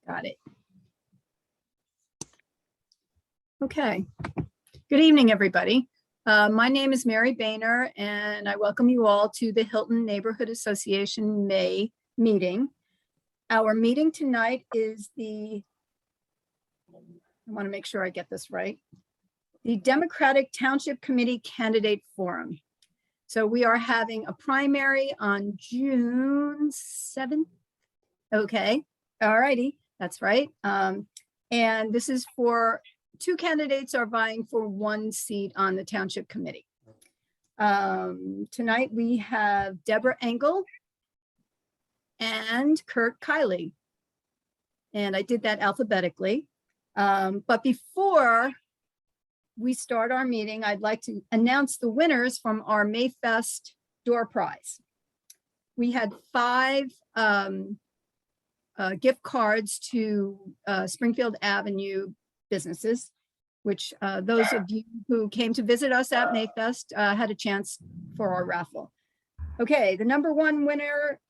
Got it. Okay. Good evening, everybody. My name is Mary Boehner, and I welcome you all to the Hilton Neighborhood Association May meeting. Our meeting tonight is I want to make sure I get this right, the Democratic Township Committee Candidate Forum. So we are having a primary on June 7th. Okay, all righty, that's right. And this is for 2 candidates are vying for 1 seat on the Township Committee. Tonight we have Deborah Engel and Kurt Kiley. And I did that alphabetically. But before we start our meeting, I'd like to announce the winners from our Mayfest door prize. We had 5 gift cards to Springfield Avenue businesses, which those of you who came to visit us at Mayfest had a chance for our raffle. Okay, the number 1 winner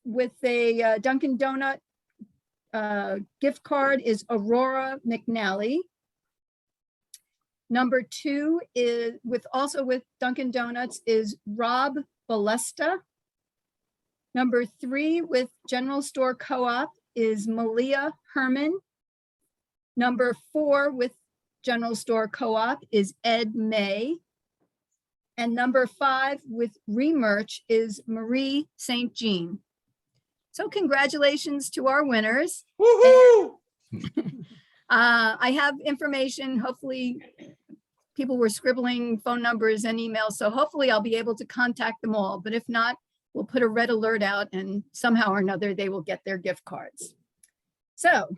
with a Dunkin' Donut gift card is Aurora McNally. Number 2 is also with Dunkin' Donuts is Rob Balesta. Number 3 with General Store Co-op is Malia Herman. Number 4 with General Store Co-op is Ed May. And number 5 with Remerch is Marie St. Jean. So congratulations to our winners. Woohoo! I have information, hopefully people were scribbling phone numbers and emails, so hopefully I'll be able to contact them all, but if not, we'll put a red alert out and somehow or another they will get their gift cards. So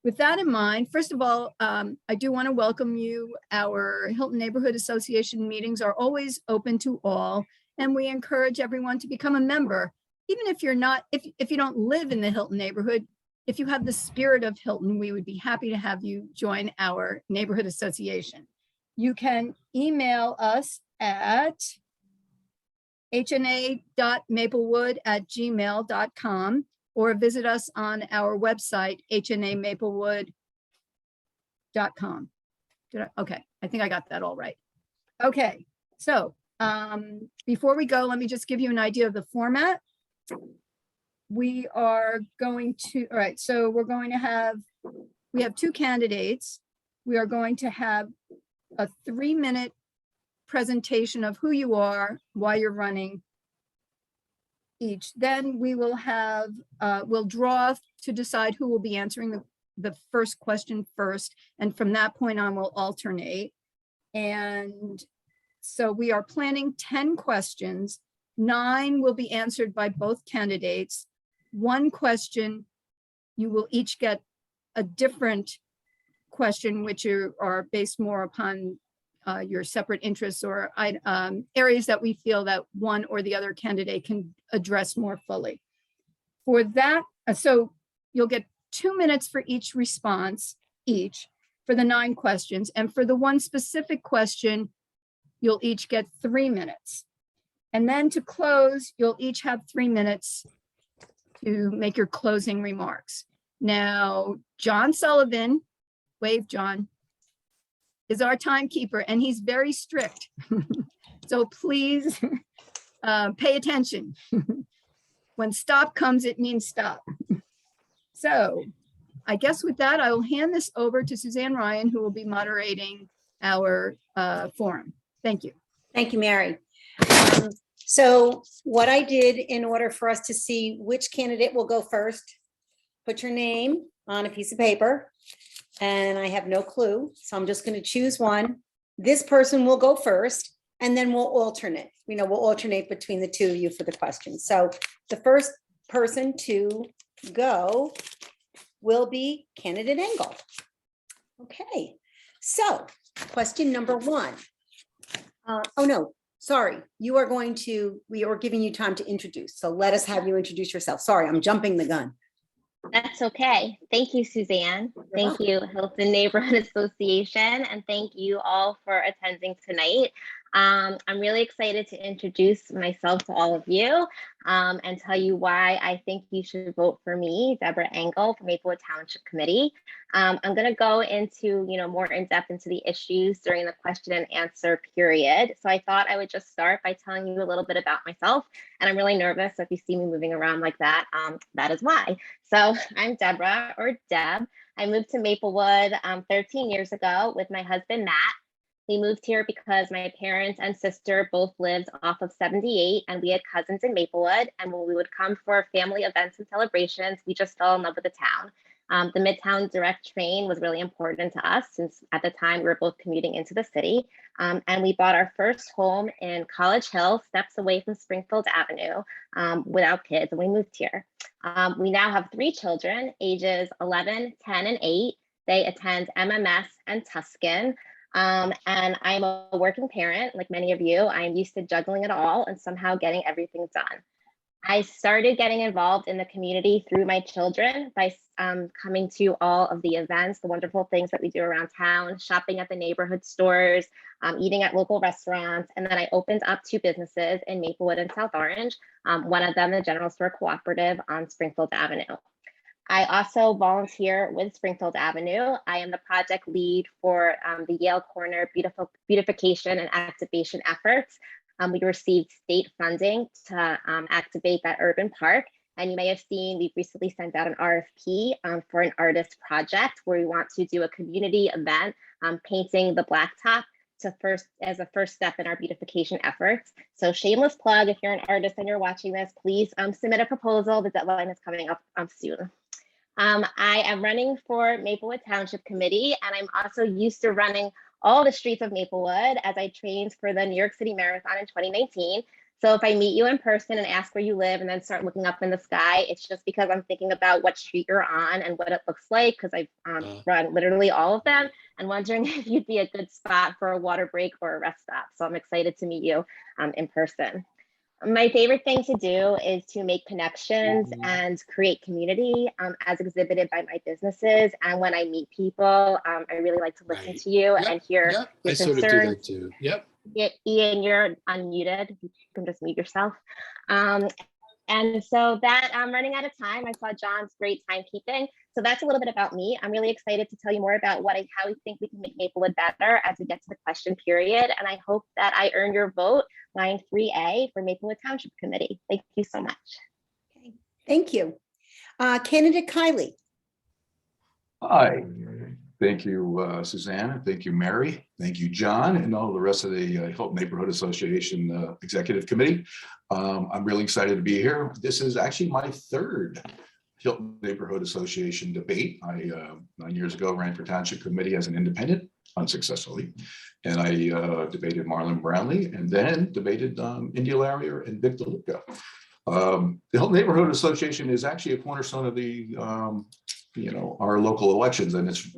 with that in mind, first of all, I do want to welcome you. Our Hilton Neighborhood Association meetings are always open to all, and we encourage everyone to become a member. Even if you're not, if you don't live in the Hilton neighborhood, if you have the spirit of Hilton, we would be happy to have you join our neighborhood association. You can email us at hna.maplewood@gmail.com or visit us on our website, hnamaplewood.com. Okay, I think I got that all right. Okay, so before we go, let me just give you an idea of the format. We are going to, all right, so we're going to have, we have 2 candidates. We are going to have a 3-minute presentation of who you are, why you're running each. Then we will have, we'll draw to decide who will be answering the first question first. And from that point on, we'll alternate. And so we are planning 10 questions. 9 will be answered by both candidates. 1 question, you will each get a different question, which are based more upon your separate interests or areas that we feel that one or the other candidate can address more fully. For that, so you'll get 2 minutes for each response, for the 9 questions. And for the 1 specific question, you'll each get 3 minutes. And then to close, you'll each have 3 minutes to make your closing remarks. Now, John Sullivan, wave John, is our timekeeper and he's very strict. So please pay attention. When stop comes, it means stop. So I guess with that, I will hand this over to Suzanne Ryan, who will be moderating our forum. Thank you. Thank you, Mary. So what I did in order for us to see which candidate will go first, put your name on a piece of paper, and I have no clue. So I'm just going to choose one. This person will go first, and then we'll alternate. We'll alternate between the 2 of you for the questions. So the first person to go will be candidate Engel. Okay, so question number 1. Oh no, sorry. We are giving you time to introduce. So let us have you introduce yourself. Sorry, I'm jumping the gun. That's okay. Thank you, Suzanne. Thank you, Hilton Neighborhood Association, and thank you all for attending tonight. I'm really excited to introduce myself to all of you and tell you why I think you should vote for me, Deborah Engel, for Maplewood Township Committee. I'm going to go into, more in depth into the issues during the question and answer period. So I thought I would just start by telling you a little bit about myself. And I'm really nervous. So if you see me moving around like that, that is why. So I'm Deborah, or Deb. I moved to Maplewood 13 years ago with my husband, Matt. We moved here because my parents and sister both lived off of 78, and we had cousins in Maplewood. And when we would come for family events and celebrations, we just fell in love with the town. The Midtown Direct train was really important to us since at the time we were both commuting into the city. And we bought our first home in College Hill, steps away from Springfield Avenue, without kids, and we moved here. We now have 3 children, ages 11, 10, and 8. They attend MMS and Tuscan. And I'm a working parent, like many of you. I'm used to juggling it all and somehow getting everything done. I started getting involved in the community through my children by coming to all of the events, the wonderful things that we do around town, shopping at the neighborhood stores, eating at local restaurants. And then I opened up 2 businesses in Maplewood and South Orange, one of them the General Store Cooperative on Springfield Avenue. I also volunteer with Springfield Avenue. I am the project lead for the Yale Corner beautification and activation efforts. We received state funding to activate that urban park. And you may have seen, we've recently sent out an RFP for an artist project where we want to do a community event painting the blacktop as a first step in our beautification efforts. So shameless plug, if you're an artist and you're watching this, please submit a proposal. The deadline is coming up soon. I am running for Maplewood Township Committee, and I'm also used to running all the streets of Maplewood as I trained for the New York City Marathon in 2019. So if I meet you in person and ask where you live and then start looking up in the sky, it's just because I'm thinking about what street you're on and what it looks like, because I've run literally all of them, and wondering if you'd be a good spot for a water break or a rest stop. So I'm excited to meet you in person. My favorite thing to do is to make connections and create community as exhibited by my businesses. And when I meet people, I really like to listen to you and hear your I concerns. sort of do that too. Yep. Ian, you're unmuted. You can just mute yourself. And so that I'm running out of time. I saw John's great timekeeping. So that's a little bit about me. I'm really excited to tell you more about how we think we can make Maplewood better as we get to the question period. And I hope that I earn your vote, line 3A, for Maplewood Township Committee. Thank you so much. Okay, thank you. Candidate Kylie. Hi, thank you, Suzanne. Thank you, Mary. Thank you, John, and all the rest of the Hilton Neighborhood Association Executive Committee. I'm really excited to be here. This is actually my 3rd Hilton Neighborhood Association debate. I 9 years ago ran for Township Committee as an independent, unsuccessfully, and I debated Marlon Brownlee, and then debated India Larrier and Vic DeLuca. The Hilton Neighborhood Association is actually a cornerstone of the our local elections, and it's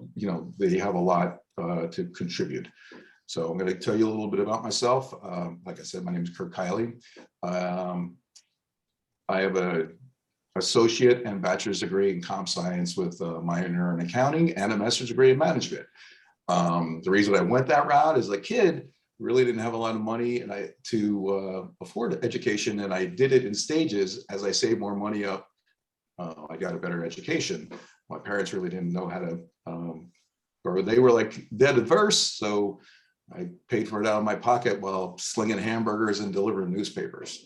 they have a lot to contribute. So I'm going to tell you a little bit about myself. Like I said, my name is Kirk Kiley. I have a associate and bachelor's degree in comp science with a minor in accounting and a master's degree in management. The reason I went that route is a kid really didn't have a lot of money to afford education, and I did it in stages. As I saved more money up, I got a better education. My parents really didn't know how to, or they were like dead adverse, so I paid for it out of my pocket while slinging hamburgers and delivering newspapers.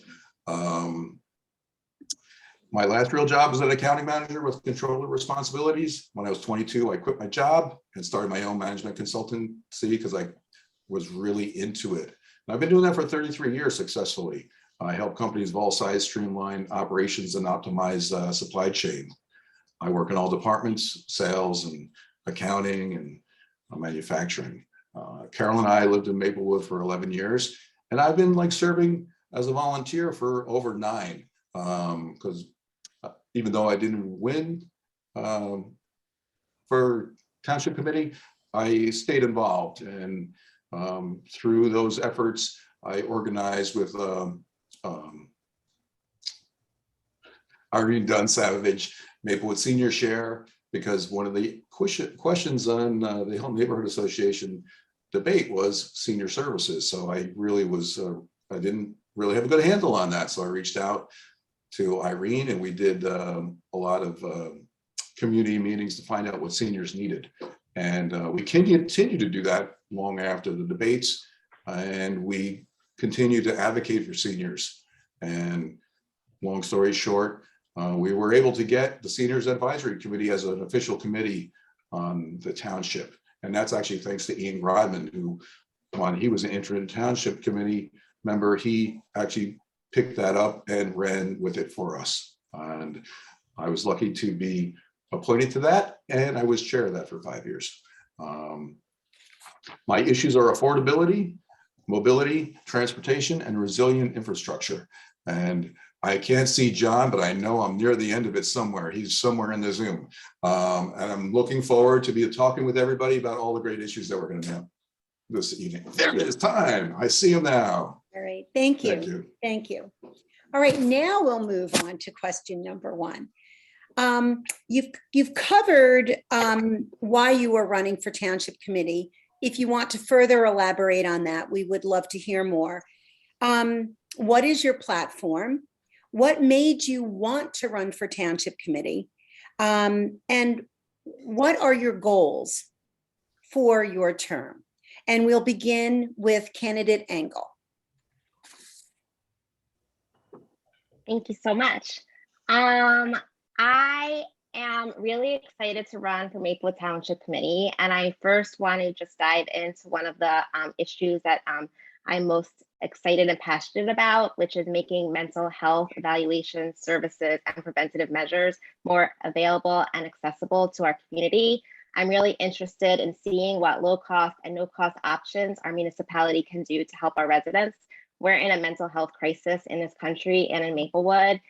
My last real job was an accounting manager with controller responsibilities. When I was 22, I quit my job and started my own management consultancy because I was really into it. And I've been doing that for 33 years successfully. I help companies of all sizes streamline operations and optimize supply chain. I work in all departments, sales and accounting and manufacturing. Carol and I lived in Maplewood for 11 years, and I've been serving as a volunteer for over 9, because even though I didn't win for Township Committee, I stayed involved, and through those efforts, I organized with Irene Dunn Savage, Maplewood Senior Share, because one of the questions on the Hilton Neighborhood Association debate was senior services. So I really was, I didn't really have a good handle on that. So I reached out to Irene, and we did a lot of community meetings to find out what seniors needed. And we can continue to do that long after the debates. And we continue to advocate for seniors. And long story short, we were able to get the Seniors Advisory Committee as an official committee on the township. And that's actually thanks to Ian Rodman, who, when he was an interim township committee member, he actually picked that up and ran with it for us. And I was lucky to be appointed to that, and I was chair of that for 5 years. My issues are affordability, mobility, transportation, and resilient infrastructure. And I can't see John, but I know I'm near the end of it somewhere. He's somewhere in the Zoom. And I'm looking forward to be talking with everybody about all the great issues that we're going to have this evening. There it is, time. I see him now. All right, thank Thank you. you. Thank you. All right, now we'll move on to question number 1. You've covered why you were running for township committee. If you want to further elaborate on that, we would love to hear more. What is your platform? What made you want to run for township committee? And what are your goals for your term? And we'll begin with candidate Engel. Thank you so much. I am really excited to run for Maplewood Township Committee, and I first want to just dive into one of the issues that I'm most excited and passionate about, which is making mental health evaluation services and preventative measures more available and accessible to our community. I'm really interested in seeing what low cost and no cost options our municipality can do to help our residents. We're in a mental health crisis in this country and in Maplewood.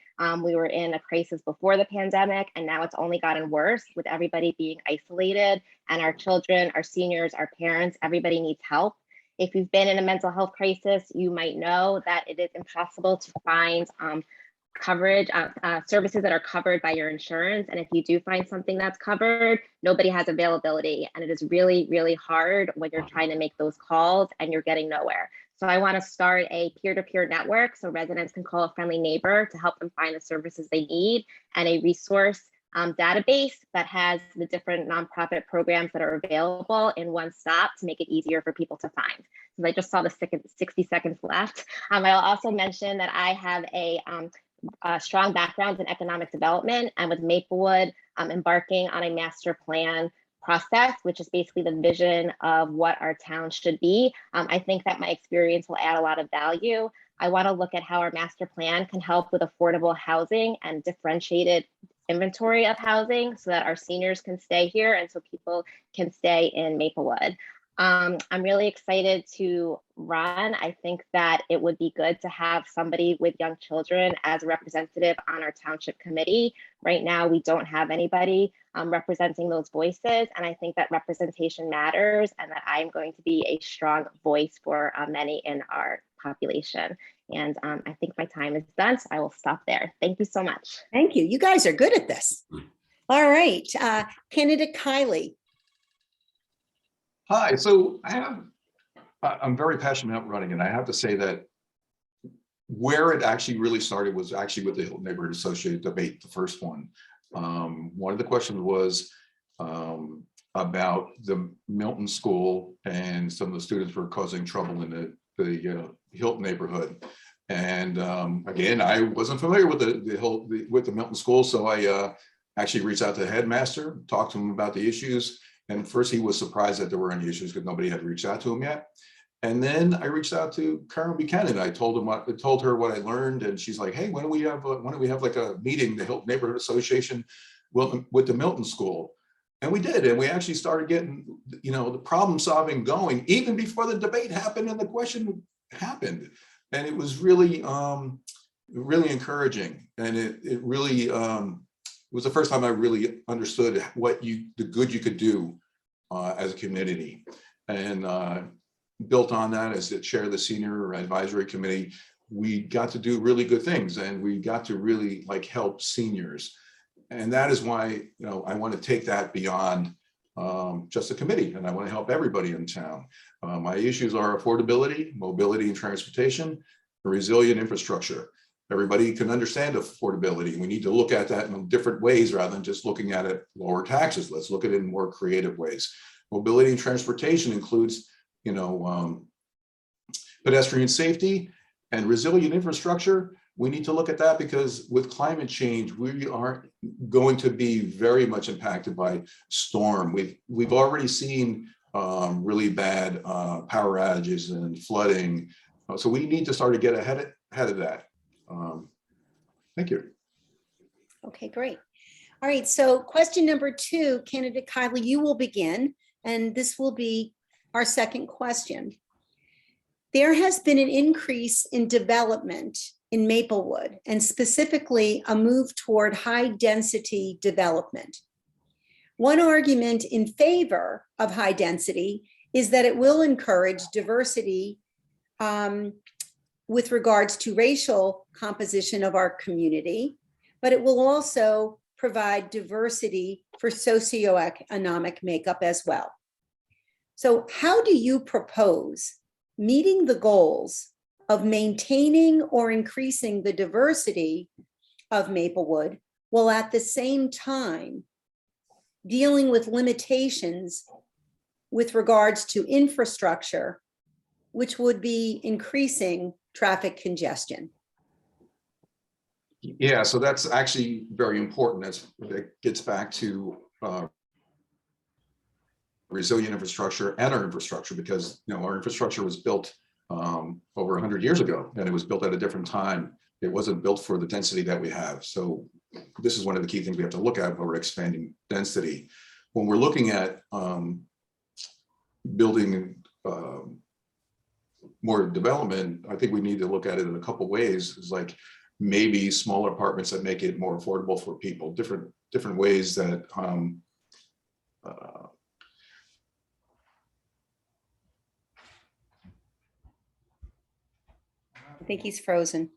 We were in a crisis before the pandemic, and now it's only gotten worse with everybody being isolated, and our children, our seniors, our parents, everybody needs help. If you've been in a mental health crisis, you might know that it is impossible to find coverage, services that are covered by your insurance. And if you do find something that's covered, nobody has availability. And it is really, really hard when you're trying to make those calls and you're getting nowhere. So I want to start a peer-to-peer network so residents can call a friendly neighbor to help them find the services they need, and a resource database that has the different nonprofit programs that are available in one stop to make it easier for people to find. So I just saw the 60 seconds left. I'll also mention that I have a strong background in economic development, and with Maplewood embarking on a master plan process, which is basically the vision of what our town should be. I think that my experience will add a lot of value. I want to look at how our master plan can help with affordable housing and differentiated inventory of housing so that our seniors can stay here and so people can stay in Maplewood. I'm really excited to run. I think that it would be good to have somebody with young children as a representative on our township committee. Right now, we don't have anybody representing those voices, and I think that representation matters, and that I'm going to be a strong voice for many in our population. And I think my time is done, so I will stop there. Thank you so much. Thank you. You guys are good at this. All right, candidate Kylie. Hi, so I'm very passionate about running, and I have to say that where it actually really started was actually with the Hilton Neighborhood Associated debate, the first one. One of the questions was about the Milton School, and some of the students were causing trouble in the Hilton neighborhood. And again, I wasn't familiar with the Milton School, so I actually reached out to the headmaster, talked to him about the issues. And first he was surprised that there were any issues because nobody had reached out to him yet. And then I reached out to Karen Buchanan. I told her what I learned, and she's like, "Hey, when do we have like a meeting, the Hilton Neighborhood Association with the Milton School?" And we did, and we actually started getting, the problem solving going even before the debate happened and the question happened. And it was really, really encouraging, and it really was the first time I really understood the good you could do as a community. And built on that, as the chair of the senior advisory committee, we got to do really good things, and we got to really help seniors. And that is why I want to take that beyond just a committee, and I want to help everybody in town. My issues are affordability, mobility and transportation, resilient infrastructure. Everybody can understand affordability. We need to look at that in different ways rather than just looking at it lower taxes. Let's look at it in more creative ways. Mobility and transportation includes, pedestrian safety and resilient infrastructure. We need to look at that because with climate change, we are going to be very much impacted by storm. We've already seen really bad power outages and flooding. So we need to start to get ahead of that. Thank you. Okay, great. All right, so question number 2, candidate Kylie, you will begin, and this will be our second question. There has been an increase in development in Maplewood, and specifically a move toward high density development. One argument in favor of high density is that it will encourage diversity with regards to racial composition of our community, but it will also provide diversity for socioeconomic makeup as well. So how do you propose meeting the goals of maintaining or increasing the diversity of Maplewood while at the same time dealing with limitations with regards to infrastructure, which would be increasing traffic congestion? Yeah, so that's actually very important. That gets back to resilient infrastructure and our infrastructure, because our infrastructure was built over 100 years ago, and it was built at a different time. It wasn't built for the density that we have. So this is one of the key things we have to look at when we're expanding density. When we're looking at building more development, I think we need to look at it in a couple ways. It's like maybe smaller apartments that make it more affordable for people, different ways that I think he's frozen.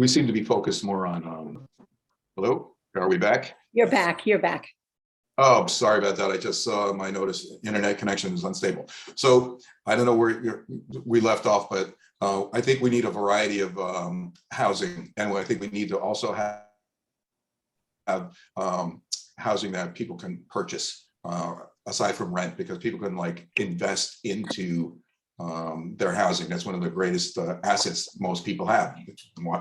we seem to be focused more on, hello, are we back? You're back, you're back. Oh, sorry about that. I just saw my notice internet connection is unstable. So I don't know where we left off, but I think we need a variety of housing. And I think we need to also have housing that people can purchase aside from rent, because people can invest into their housing. That's one of the greatest assets most people have.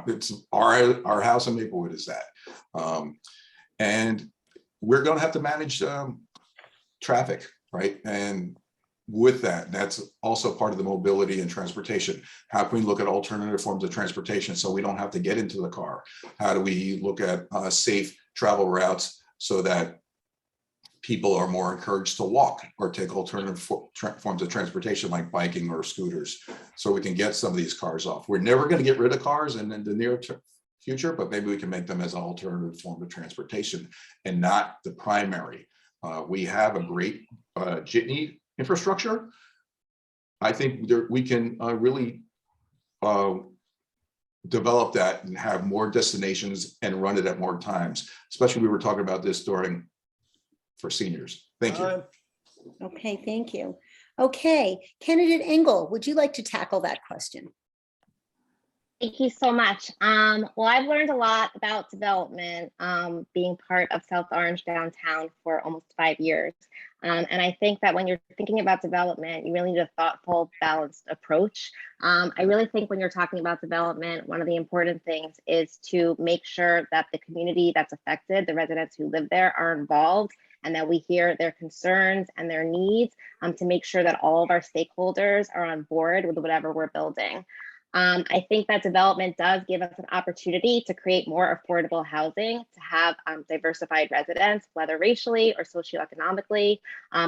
It's our house in Maplewood is that. And we're going to have to manage traffic, right? And with that, that's also part of the mobility and transportation. How can we look at alternative forms of transportation so we don't have to get into the car? How do we look at safe travel routes so that people are more encouraged to walk or take alternative forms of transportation like biking or scooters, so we can get some of these cars off? We're never going to get rid of cars in the near future, but maybe we can make them as an alternative form of transportation and not the primary. We have a great jitney infrastructure. I think we can really develop that and have more destinations and run it at more times. Especially, we were talking about this for seniors. Thank you. Okay, thank you. Okay, candidate Engel, would you like to tackle that question? Thank you so much. Well, I've learned a lot about development being part of South Orange downtown for almost 5 years. And I think that when you're thinking about development, you really need a thoughtful, balanced approach. I really think when you're talking about development, one of the important things is to make sure that the community that's affected, the residents who live there, are involved, and that we hear their concerns and their needs to make sure that all of our stakeholders are on board with whatever we're building. I think that development does give us an opportunity to create more affordable housing, to have diversified residents, whether racially or socioeconomically.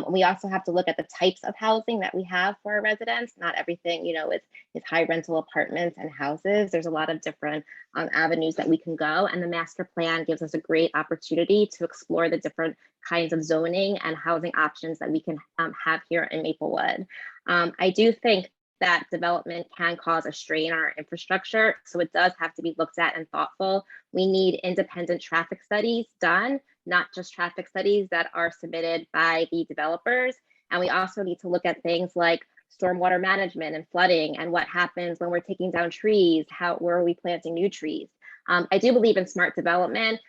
We also have to look at the types of housing that we have for our residents. Not everything, is high rental apartments and houses. There's a lot of different avenues that we can go. And the master plan gives us a great opportunity to explore the different kinds of zoning and housing options that we can have here in Maplewood. I do think that development can cause a strain on our infrastructure. So it does have to be looked at and thoughtful. We need independent traffic studies done, not just traffic studies that are submitted by the developers. And we also need to look at things like stormwater management and flooding and what happens when we're taking down trees, where are we planting new trees? I do believe in smart development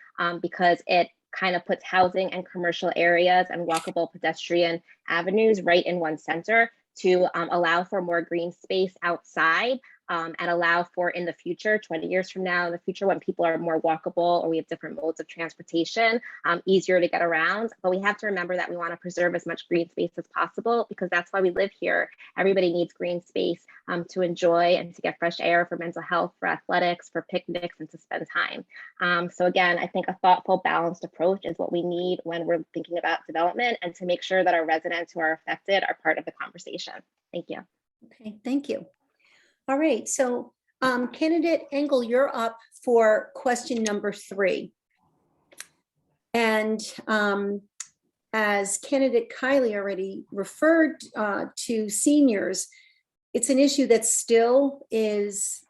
because it kind of puts housing and commercial areas and walkable pedestrian avenues right in one center to allow for more green space outside and allow for in the future, 20 years from now, in the future, when people are more walkable or we have different modes of transportation, easier to get around. But we have to remember that we want to preserve as much green space as possible because that's why we live here. Everybody needs green space to enjoy and to get fresh air for mental health, for athletics, for picnics, and to spend time. So again, I think a thoughtful, balanced approach is what we need when we're thinking about development and to make sure that our residents who are affected are part of the conversation. Thank you. Okay, thank you. All right, so candidate Engel, you're up for question number 3. And as candidate Kylie already referred to seniors, it's an issue that still is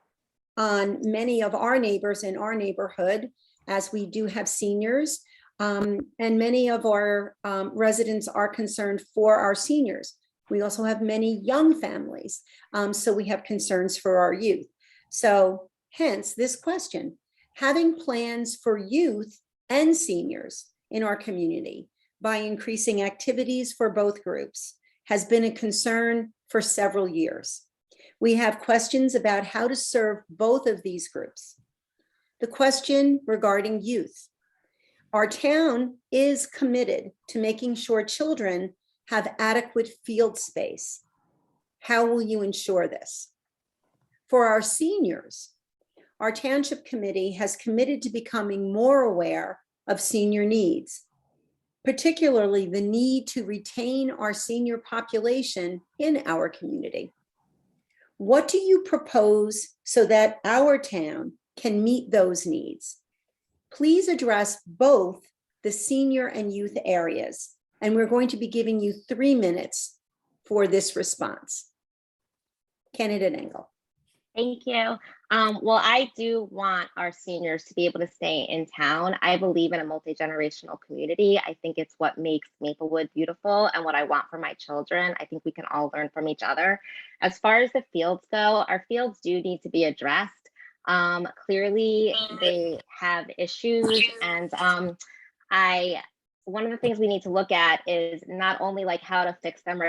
on many of our neighbors in our neighborhood, as we do have seniors. And many of our residents are concerned for our seniors. We also have many young families, so we have concerns for our youth. So hence this question, having plans for youth and seniors in our community by increasing activities for both groups has been a concern for several years. We have questions about how to serve both of these groups. The question regarding youth. Our town is committed to making sure children have adequate field space. How will you ensure this? For our seniors, our township committee has committed to becoming more aware of senior needs, particularly the need to retain our senior population in our community. What do you propose so that our town can meet those needs? Please address both the senior and youth areas. And we're going to be giving you 3 minutes for this response. Candidate Engel. Thank you. Well, I do want our seniors to be able to stay in town. I believe in a multi-generational community. I think it's what makes Maplewood beautiful and what I want for my children. I think we can all learn from each other. As far as the fields go, our fields do need to be addressed. Clearly, they have issues, and one of the things we need to look at is not only like how to fix them.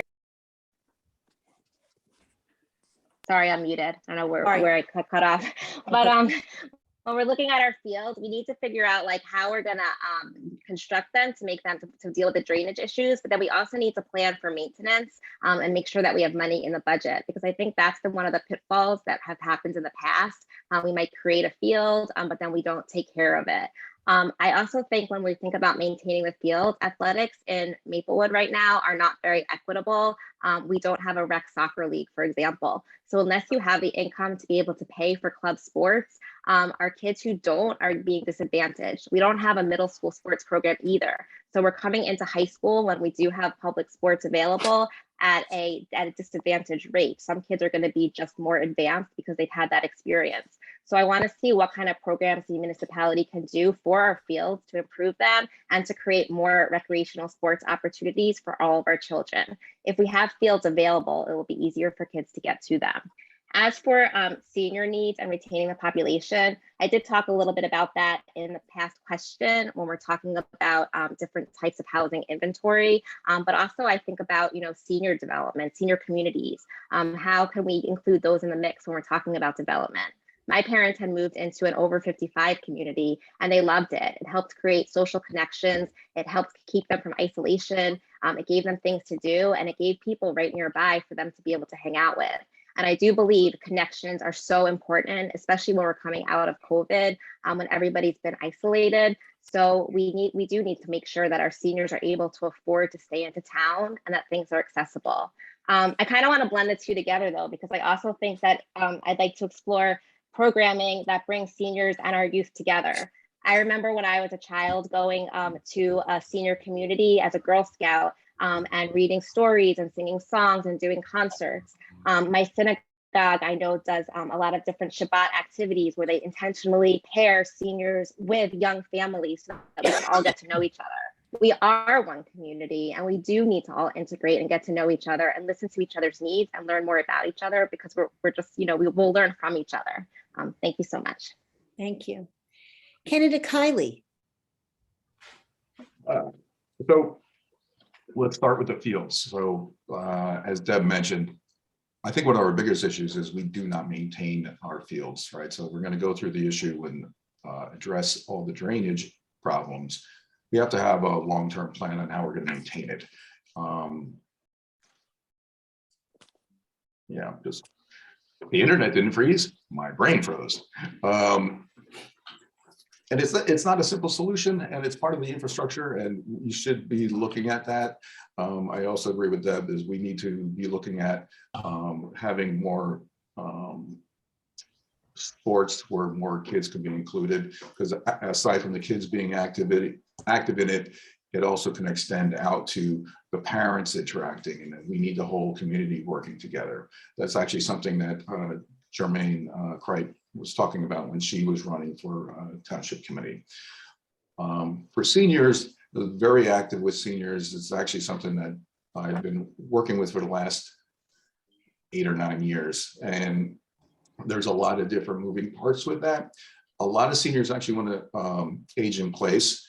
Sorry, I'm muted. I don't know where I cut off. But when we're looking at our fields, we need to figure out like how we're gonna construct them to make them to deal with the drainage issues. But then we also need to plan for maintenance and make sure that we have money in the budget, because I think that's one of the pitfalls that have happened in the past. We might create a field, but then we don't take care of it. I also think when we think about maintaining the field, athletics in Maplewood right now are not very equitable. We don't have a rec soccer league, for example. So unless you have the income to be able to pay for club sports, our kids who don't are being disadvantaged. We don't have a middle school sports program either. So we're coming into high school when we do have public sports available at a disadvantaged rate. Some kids are going to be just more advanced because they've had that experience. So I want to see what kind of programs the municipality can do for our fields to improve them and to create more recreational sports opportunities for all of our children. If we have fields available, it will be easier for kids to get to them. As for senior needs and retaining the population, I did talk a little bit about that in the past question when we're talking about different types of housing inventory, but also I think about, senior development, senior communities. How can we include those in the mix when we're talking about development? My parents had moved into an over 55 community and they loved it. It helped create social connections. It helped keep them from isolation. It gave them things to do, and it gave people right nearby for them to be able to hang out with. And I do believe connections are so important, especially when we're coming out of COVID, when everybody's been isolated. So we do need to make sure that our seniors are able to afford to stay into town and that things are accessible. I kind of want to blend the two together though, because I also think that I'd like to explore programming that brings seniors and our youth together. I remember when I was a child going to a senior community as a Girl Scout, and reading stories and singing songs and doing concerts. My synagogue, I know, does a lot of different Shabbat activities where they intentionally pair seniors with young families so that we can all get to know each other. We are one community, and we do need to all integrate and get to know each other and listen to each other's needs and learn more about each other, because we're just, we will learn from each other. Thank you so much. Thank you. Candidate Kylie. So let's start with the fields. So as Deb mentioned, I think one of our biggest issues is we do not maintain our fields, right? So we're going to go through the issue and address all the drainage problems. We have to have a long-term plan on how we're going to maintain it. Yeah, just the internet didn't freeze, my brain froze. And it's not a simple solution, and it's part of the infrastructure, and you should be looking at that. I also agree with Deb, is we need to be looking at having more sports where more kids can be included, because aside from the kids being active in it, it also can extend out to the parents interacting, and we need the whole community working together. That's actually something that Jermaine Cripe was talking about when she was running for township committee. For seniors, very active with seniors. It's actually something that I've been working with for the last 8 or 9 years, and there's a lot of different moving parts with that. A lot of seniors actually want to age in place.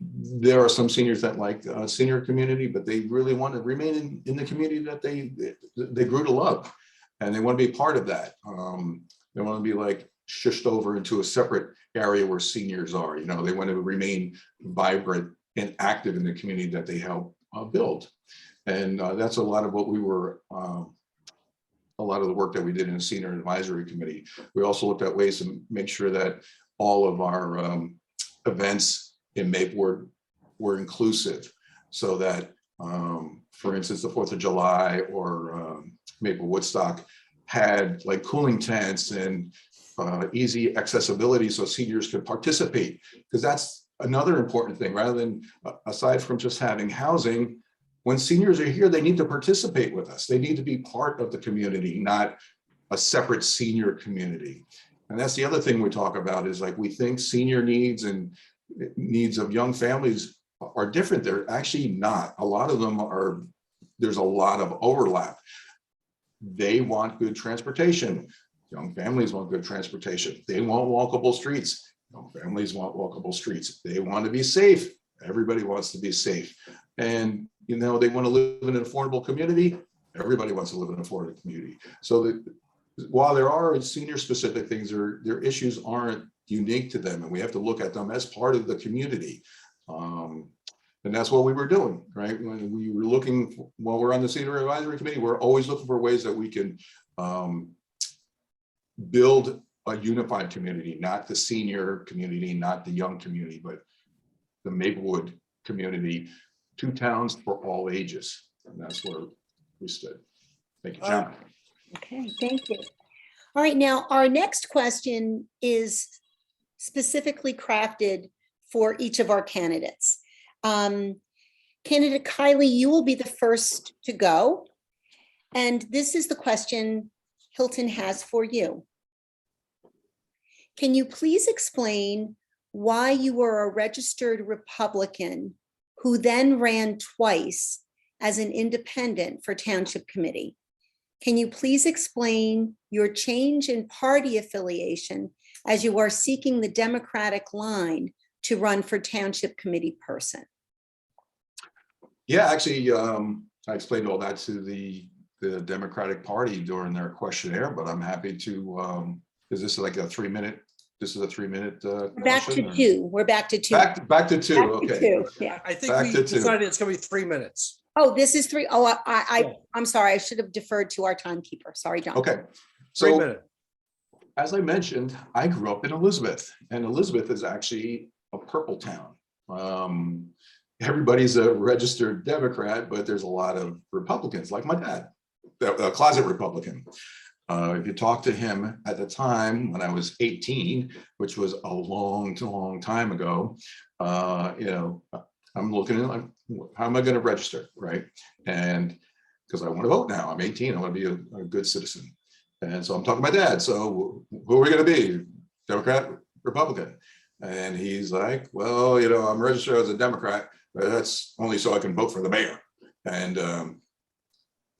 There are some seniors that like a senior community, but they really want to remain in the community that they grew to love, and they want to be part of that. They want to be like shushed over into a separate area where seniors are. They want to remain vibrant and active in the community that they help build. And that's a lot of what we were, a lot of the work that we did in the senior advisory committee. We also looked at ways to make sure that all of our events in Maplewood were inclusive, so that, for instance, the 4th of July or Maple Woodstock had like cooling tents and easy accessibility so seniors could participate, because that's another important thing. Rather than, aside from just having housing, when seniors are here, they need to participate with us. They need to be part of the community, not a separate senior community. And that's the other thing we talk about, is like, we think senior needs and needs of young families are different. They're actually not. A lot of them are, there's a lot of overlap. They want good transportation. Young families want good transportation. They want walkable streets. Young families want walkable streets. They want to be safe. Everybody wants to be safe. And they want to live in an affordable community. Everybody wants to live in an affordable community. So while there are senior specific things, their issues aren't unique to them, and we have to look at them as part of the community. And that's what we were doing, right? When we were looking, while we're on the senior advisory committee, we're always looking for ways that we can build a unified community, not the senior community, not the young community, but the Maplewood community, 2 towns for all ages. And that's where we stood. Thank you, John. Okay, thank you. All right, now our next question is specifically crafted for each of our candidates. Candidate Kylie, you will be the first to go. And this is the question Hilton has for you. Can you please explain why you were a registered Republican who then ran twice as an independent for Township Committee? Can you please explain your change in party affiliation as you are seeking the Democratic line to run for Township Committee person? Yeah, actually, I explained all that to the Democratic Party during their questionnaire, but I'm happy to, is this like a 3-minute? This is a 3-minute Back to two. We're back to two. Back to two. Back to Okay. two, yeah. I think Back we to two. decided it's gonna be 3 minutes. Oh, this is 3. Oh, Yeah. I'm sorry. I should have deferred to our timekeeper. Sorry, John. Okay. 3 So minutes. as I mentioned, I grew up in Elizabeth, and Elizabeth is actually a purple town. Everybody's a registered Democrat, but there's a lot of Republicans, like my dad, a closet Republican. If you talk to him at the time when I was 18, which was a long time ago, I'm looking at like, how am I going to register, right? And because I want to vote now, I'm 18, I want to be a good citizen. And so I'm talking to my dad. So who are we going to be? Democrat, Republican? And he's like, well, you know, I'm registered as a Democrat, but that's only so I can vote for the mayor. And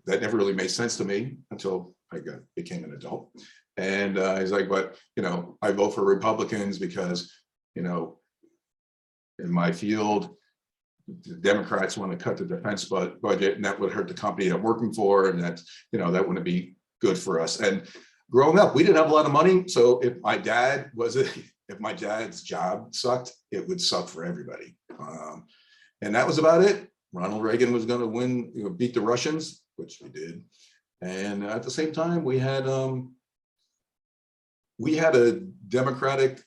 that never really made sense to me until I became an adult. And he's like, but, you know, I vote for Republicans because, you know, in my field, the Democrats want to cut the defense budget, and that would hurt the company I'm working for, and that, you know, that wouldn't be good for us. And growing up, we didn't have a lot of money, so if my dad's job sucked, it would suck for everybody. And that was about it. Ronald Reagan was going to win, you know, beat the Russians, which we did. And at the same time, we had a Democratic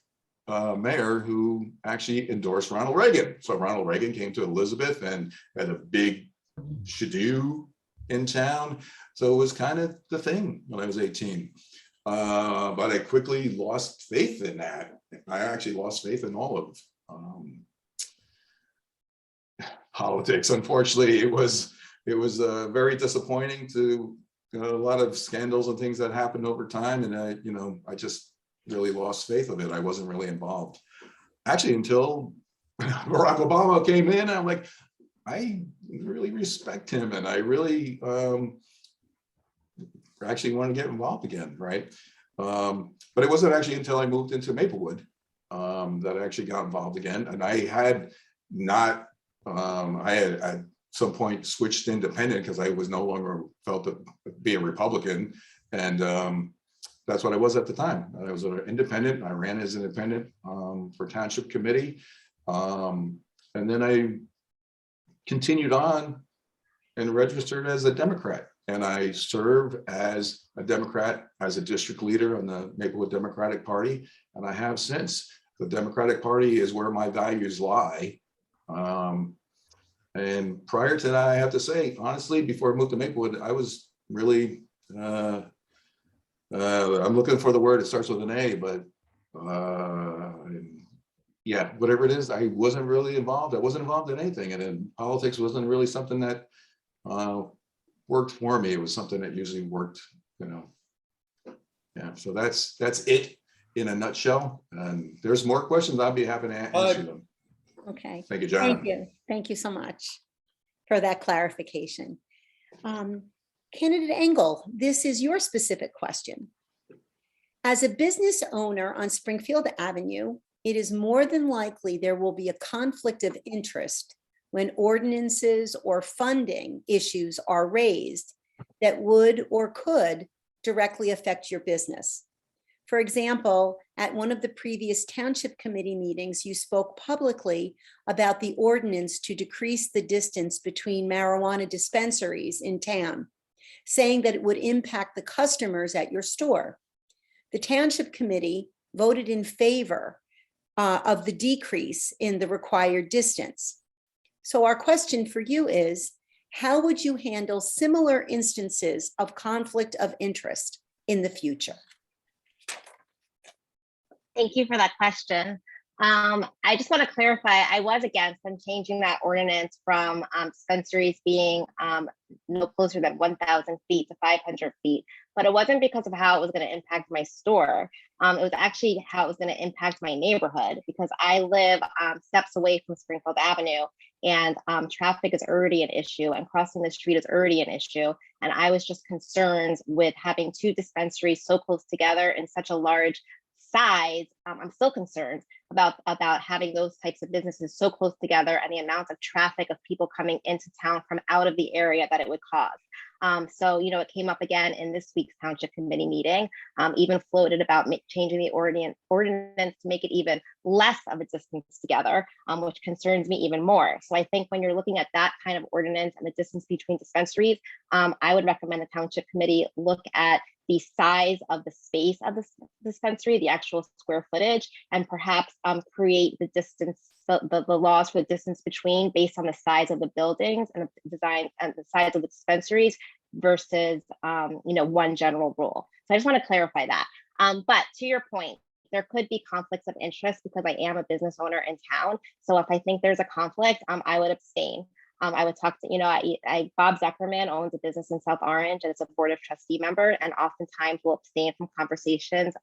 mayor who actually endorsed Ronald Reagan. So Ronald Reagan came to Elizabeth and had a big to-do in town. So it was kind of the thing when I was 18. But I quickly lost faith in that. I actually lost faith in all of politics. Unfortunately, it was very disappointing to a lot of scandals and things that happened over time. And I just really lost faith of it. I wasn't really involved. Actually, until Barack Obama came in, I'm like, I really respect him, and I really actually want to get involved again, right? But it wasn't actually until I moved into Maplewood that I actually got involved again. And I had not, I had at some point switched to independent because I was no longer felt to be a Republican. And that's what I was at the time. I was an independent. I ran as independent for township committee. And then I continued on and registered as a Democrat. And I serve as a Democrat, as a district leader on the Maplewood Democratic Party. And I have since. The Democratic Party is where my values lie. And prior to that, I have to say, honestly, before I moved to Maplewood, I was really, I'm looking for the word, it starts with an A, but yeah, whatever it is, I wasn't really involved. I wasn't involved in anything. And then politics wasn't really something that worked for me. It was something that usually worked, Yeah, so that's it in a nutshell. And there's more questions. I'll be happy to answer them. Okay. Thank you, John. Thank you. Thank you so much for that clarification. Candidate Engel, this is your specific question. As a business owner on Springfield Avenue, it is more than likely there will be a conflict of interest when ordinances or funding issues are raised that would or could directly affect your business. For example, at one of the previous township committee meetings, you spoke publicly about the ordinance to decrease the distance between marijuana dispensaries in town, saying that it would impact the customers at your store. The township committee voted in favor of the decrease in the required distance. So our question for you is, how would you handle similar instances of conflict of interest in the future? Thank you for that question. I just want to clarify, I was against them changing that ordinance from dispensaries being no closer than 1,000 feet to 500 feet, but it wasn't because of how it was going to impact my store. It was actually how it was going to impact my neighborhood, because I live steps away from Springfield Avenue, and traffic is already an issue, and crossing the street is already an issue. And I was just concerned with having two dispensaries so close together in such a large size. I'm still concerned about having those types of businesses so close together and the amount of traffic of people coming into town from out of the area that it would cause. So, it came up again in this week's township committee meeting, even floated about changing the ordinance to make it even less of a distance together, which concerns me even more. So I think when you're looking at that kind of ordinance and the distance between dispensaries, I would recommend the township committee look at the size of the space of the dispensary, the actual square footage, and perhaps create the distance, the laws for the distance between based on the size of the buildings and the design and the size of the dispensaries versus one general rule. So I just want to clarify that. But to your point, there could be conflicts of interest because I am a business owner in town. So if I think there's a conflict, I would abstain. I would talk to, Bob Zuckerman owns a business in South Orange and it's a board of trustee member, and oftentimes will abstain from conversations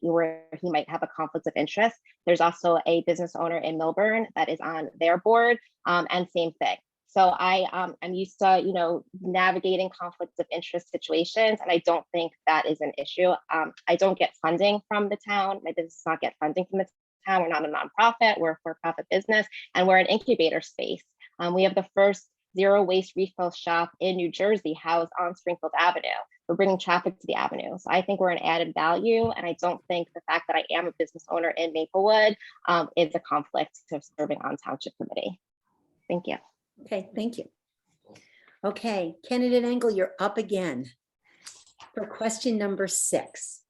where he might have a conflict of interest. There's also a business owner in Milburn that is on their board, and same thing. So I'm used to, navigating conflicts of interest situations, and I don't think that is an issue. I don't get funding from the town. My business does not get funding from the town. We're not a nonprofit, we're a for-profit business, and we're an incubator space. We have the first zero waste refill shop in New Jersey housed on Springfield Avenue. We're bringing traffic to the avenue. So I think we're an added value. And I don't think the fact that I am a business owner in Maplewood is a conflict to serving on township committee. Thank you. Okay, thank you. Okay, candidate Engel, you're up again for question number 6.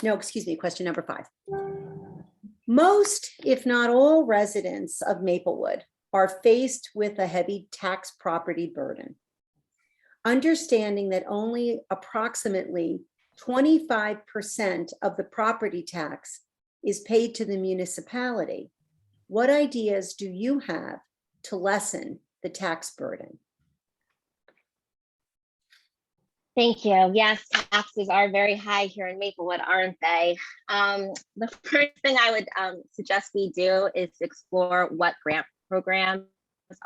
No, excuse me, question number 5. Most, if not all, residents of Maplewood are faced with a heavy tax property burden. Understanding that only approximately 25% of the property tax is paid to the municipality, what ideas do you have to lessen the tax burden? Thank you. Yes, taxes are very high here in Maplewood, aren't they? The first thing I would suggest we do is to explore what grant programs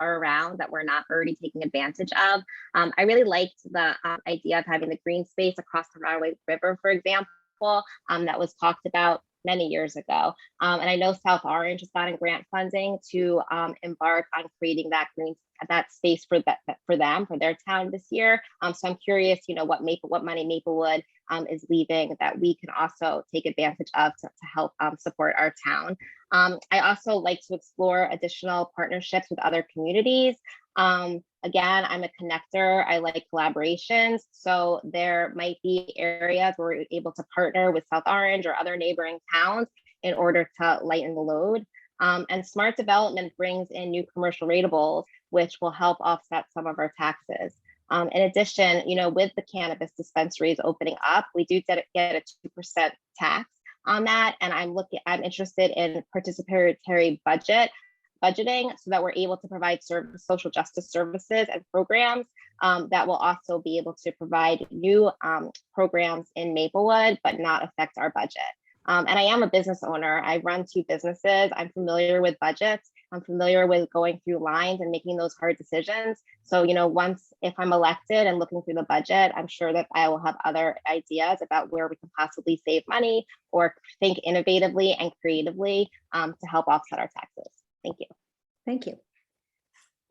are around that we're not already taking advantage of. I really liked the idea of having the green space across the Rahway River, for example, that was talked about many years ago. And I know South Orange has gotten grant funding to embark on creating that space for their town this year. So I'm curious, what money Maplewood is leaving that we can also take advantage of to help support our town. I also like to explore additional partnerships with other communities. Again, I'm a connector. I like collaborations. So there might be areas where we're able to partner with South Orange or other neighboring towns in order to lighten the load. And smart development brings in new commercial ratables, which will help offset some of our taxes. In addition, with the cannabis dispensaries opening up, we do get a 2% tax on that. And I'm interested in participatory budgeting so that we're able to provide social justice services and programs that will also be able to provide new programs in Maplewood, but not affect our budget. And I am a business owner. I run 2 businesses. I'm familiar with budgets. I'm familiar with going through lines and making those hard decisions. So, if I'm elected and looking through the budget, I'm sure that I will have other ideas about where we can possibly save money or think innovatively and creatively to help offset our taxes. Thank you. Thank you.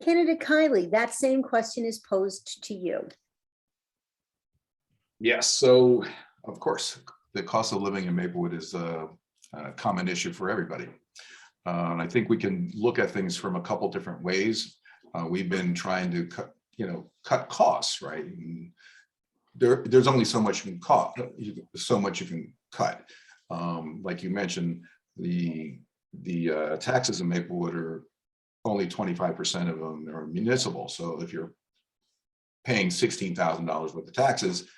Candidate Kiley, that same question is posed to you. Yes, so of course, the cost of living in Maplewood is a common issue for everybody. And I think we can look at things from a couple different ways. We've been trying to cut costs, right? And there's only so much you can cut. Like you mentioned, the taxes in Maplewood are only 25% of them are municipal. So if you're paying $16,000 worth of taxes,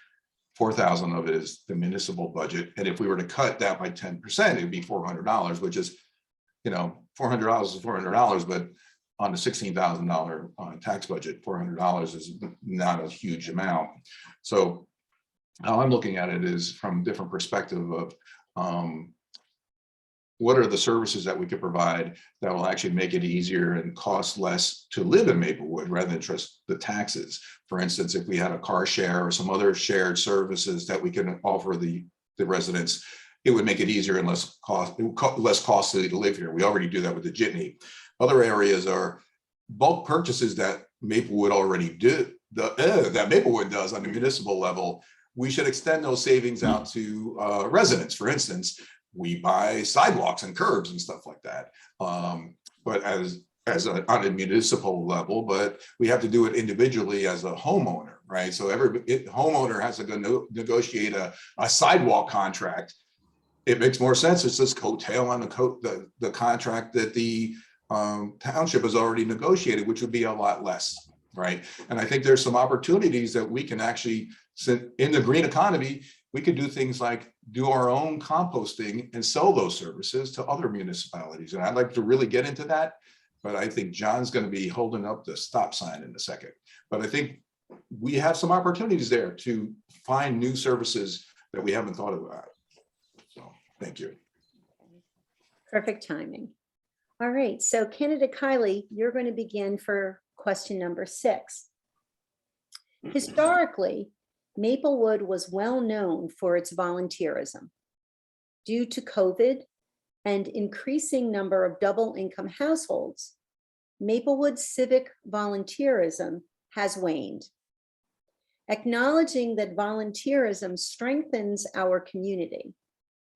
4,000 of it is the municipal budget. And if we were to cut that by 10%, it'd be $400, which is, $400 is $400, but on a $16,000 tax budget, $400 is not a huge amount. So how I'm looking at it is from a different perspective of what are the services that we could provide that will actually make it easier and cost less to live in Maplewood rather than just the taxes. For instance, if we had a car share or some other shared services that we can offer the residents, it would make it easier and less costly to live here. We already do that with the jitney. Other areas are bulk purchases that Maplewood already do, that Maplewood does on the municipal level. We should extend those savings out to residents. For instance, we buy sidewalks and curbs and stuff like that, but on a municipal level, but we have to do it individually as a homeowner, right? So every homeowner has to go negotiate a sidewalk contract. It makes more sense to just coattail on the contract that the township has already negotiated, which would be a lot less, right? And I think there's some opportunities that we can actually, in the green economy, we could do things like do our own composting and sell those services to other municipalities. And I'd like to really get into that, but I think John's going to be holding up the stop sign in a second. But I think we have some opportunities there to find new services that we haven't thought about. So thank you. Perfect timing. All right, so candidate Kylie, you're going to begin for question number 6. Historically, Maplewood was well known for its volunteerism. Due to COVID and increasing number of double income households, Maplewood's civic volunteerism has waned. Acknowledging that volunteerism strengthens our community,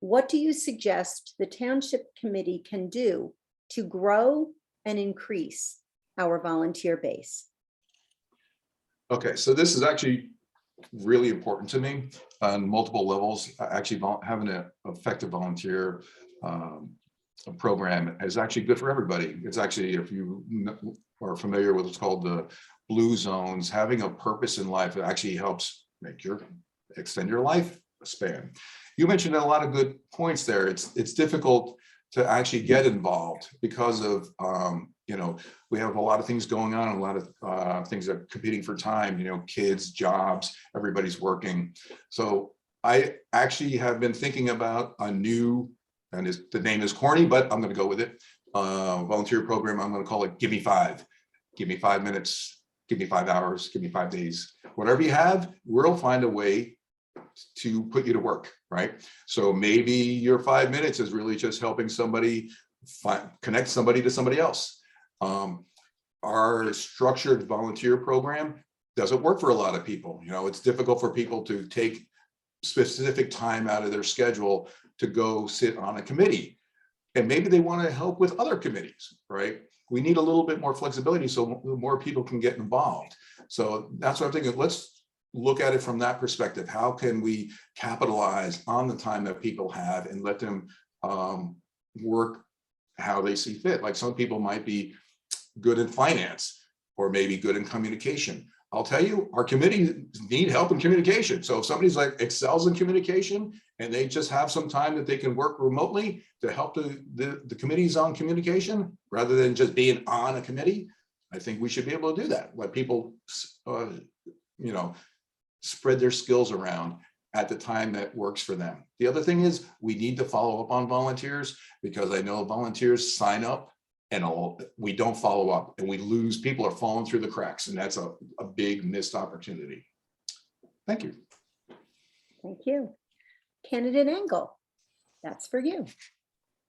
what do you suggest the Township Committee can do to grow and increase our volunteer base? Okay, so this is actually really important to me on multiple levels. Actually, having an effective volunteer program is actually good for everybody. It's actually, if you are familiar with what's called the blue zones, having a purpose in life, it actually helps extend your life span. You mentioned a lot of good points there. It's difficult to actually get involved because of we have a lot of things going on, a lot of things that are competing for time, kids, jobs, everybody's working. So I actually have been thinking about a new, and the name is corny, but I'm going to go with it, volunteer program. I'm going to call it Give Me 5. Give me 5 minutes, give me 5 hours, give me 5 days. Whatever you have, we'll find a way to put you to work, right? So maybe your 5 minutes is really just helping somebody connect somebody to somebody else. Our structured volunteer program doesn't work for a lot of people. It's difficult for people to take specific time out of their schedule to go sit on a committee. And maybe they want to help with other committees, right? We need a little bit more flexibility so more people can get involved. So that's what I'm thinking. Let's look at it from that perspective. How can we capitalize on the time that people have and let them work how they see fit? Like some people might be good in finance or maybe good in communication. I'll tell you, our committee need help in communication. So if somebody's like excels in communication and they just have some time that they can work remotely to help the committees on communication rather than just being on a committee, I think we should be able to do that. Let people, spread their skills around at the time that works for them. The other thing is we need to follow up on volunteers because I know volunteers sign up and we don't follow up and we lose. People are falling through the cracks, and that's a big missed opportunity. Thank you. Thank you. Candidate Engel, that's for you.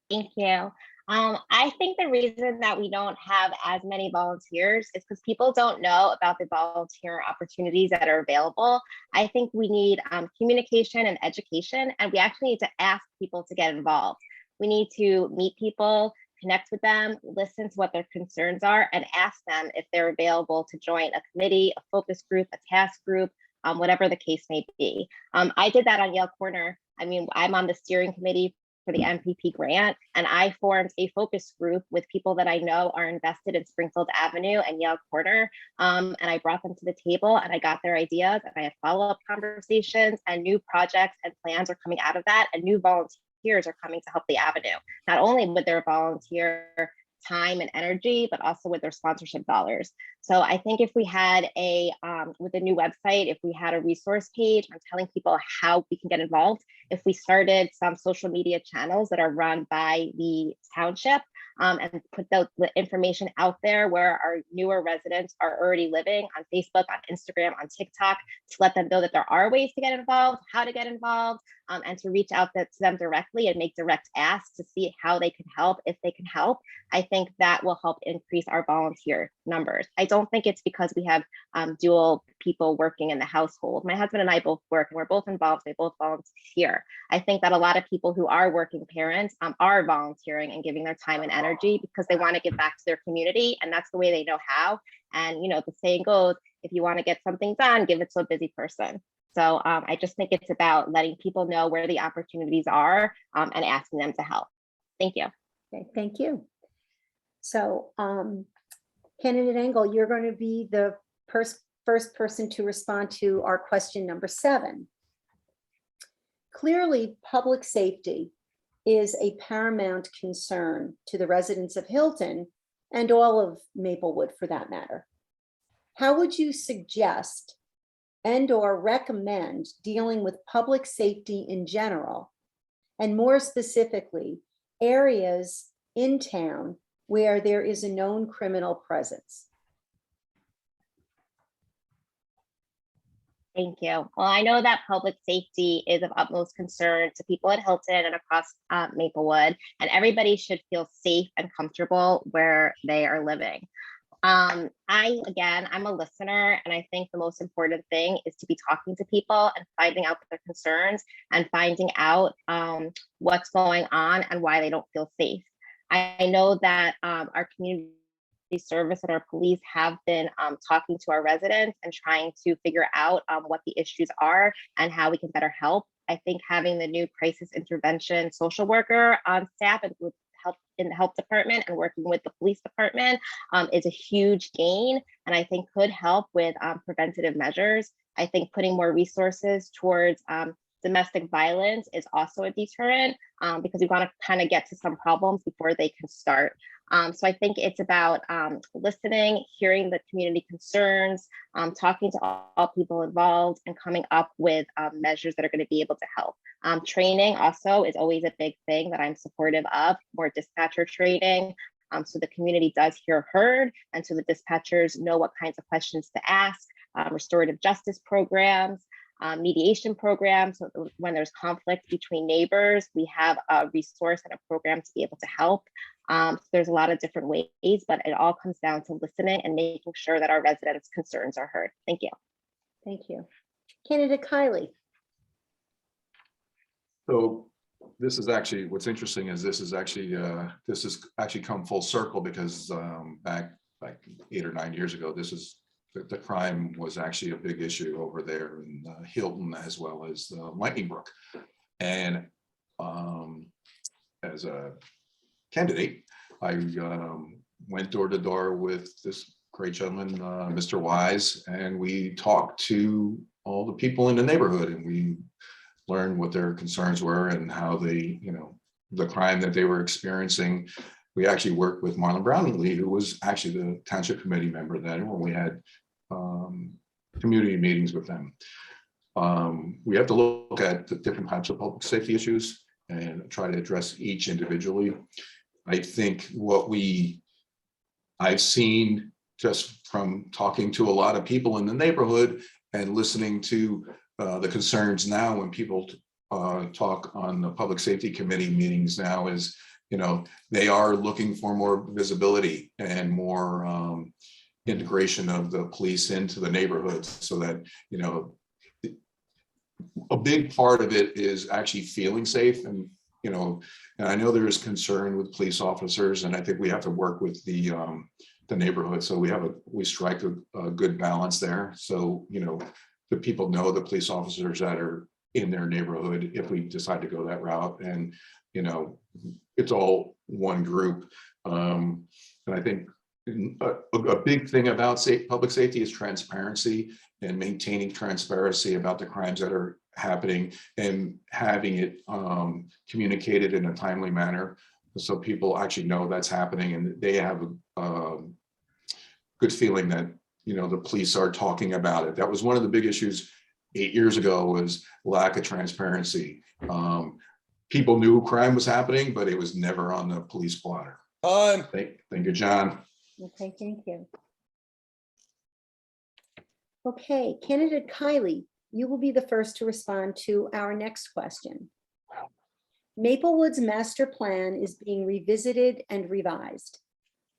Thank you. I think the reason that we don't have as many volunteers is because people don't know about the volunteer opportunities that are available. I think we need communication and education, and we actually need to ask people to get involved. We need to meet people, connect with them, listen to what their concerns are, and ask them if they're available to join a committee, a focus group, a task group, whatever the case may be. I did that on Yale Corner. I'm on the steering committee for the MPP grant, and I formed a focus group with people that I know are invested in Springfield Avenue and Yale Corner, and I brought them to the table and I got their ideas, and I have follow-up conversations, and new projects and plans are coming out of that, and new volunteers are coming to help the Avenue, not only with their volunteer time and energy, but also with their sponsorship dollars. So I think if we had with a new website, if we had a resource page on telling people how we can get involved, if we started some social media channels that are run by the township, and put the information out there where our newer residents are already living on Facebook, on Instagram, on TikTok, to let them know that there are ways to get involved, how to get involved, and to reach out to them directly and make direct asks to see how they can help, if they can help. I think that will help increase our volunteer numbers. I don't think it's because we have dual people working in the household. My husband and I both work, and we're both involved. We both volunteer. I think that a lot of people who are working parents are volunteering and giving their time and energy because they want to give back to their community, and that's the way they know how. And the saying goes, if you want to get something done, give it to a busy person. So I just think it's about letting people know where the opportunities are and asking them to help. Thank you. Okay, thank you. So Candidate Engel, you're going to be the first person to respond to our question number 7. clearly public safety is a paramount concern to the residents of Hilton and all of Maplewood for that matter. How would you suggest and/or recommend dealing with public safety in general, and more specifically, areas in town where there is a known criminal presence? Thank you. Well, I know that public safety is of utmost concern to people at Hilton and across Maplewood, and everybody should feel safe and comfortable where they are living. I'm a listener, and I think the most important thing is to be talking to people and finding out their concerns and finding out what's going on and why they don't feel safe. I know that our community service and our police have been talking to our residents and trying to figure out what the issues are and how we can better help. I think having the new crisis intervention social worker on staff and with help in the health department and working with the police department is a huge gain, and I think could help with preventative measures. I think putting more resources towards domestic violence is also a deterrent because we want to kind of get to some problems before they can start. So I think it's about listening, hearing the community concerns, talking to all people involved, and coming up with measures that are going to be able to help. Training also is always a big thing that I'm supportive of, more dispatcher training, so the community does hear heard, and so the dispatchers know what kinds of questions to ask, restorative justice programs, mediation programs. So when there's conflict between neighbors, we have a resource and a program to be able to help. So there's a lot of different ways, but it all comes down to listening and making sure that our residents' concerns are heard. Thank you. Thank you. Candidate Kylie. So this is actually, what's interesting is this has actually come full circle because back like 8 or 9 years ago, the crime was actually a big issue over there in Hilton as well as Lightning Brook. And as a candidate, I went door to door with this great gentleman, Mr. Wise, and we talked to all the people in the neighborhood, and we learned what their concerns were and how they, the crime that they were experiencing. We actually worked with Marlon Brownlee, who was actually the township committee member then when we had community meetings with them. We have to look at the different types of public safety issues and try to address each individually. I think I've seen just from talking to a lot of people in the neighborhood and listening to the concerns now when people talk on the public safety committee meetings now is, they are looking for more visibility and more integration of the police into the neighborhoods so that, a big part of it is actually feeling safe. And I know there is concern with police officers, and I think we have to work with the neighborhood. So we strike a good balance there. So, the people know the police officers that are in their neighborhood if we decide to go that route. And, it's all one group. And I think a big thing about public safety is transparency and maintaining transparency about the crimes that are happening and having it communicated in a timely manner so people actually know that's happening and they have a good feeling that the police are talking about it. That was one of the big issues 8 years ago, was lack of transparency. People knew crime was happening, but it was never on the police blotter. Thank you, John. Okay, thank you. Okay, candidate Kylie, you will be the first to respond to our next question. Maplewood's master plan is being revisited and revised.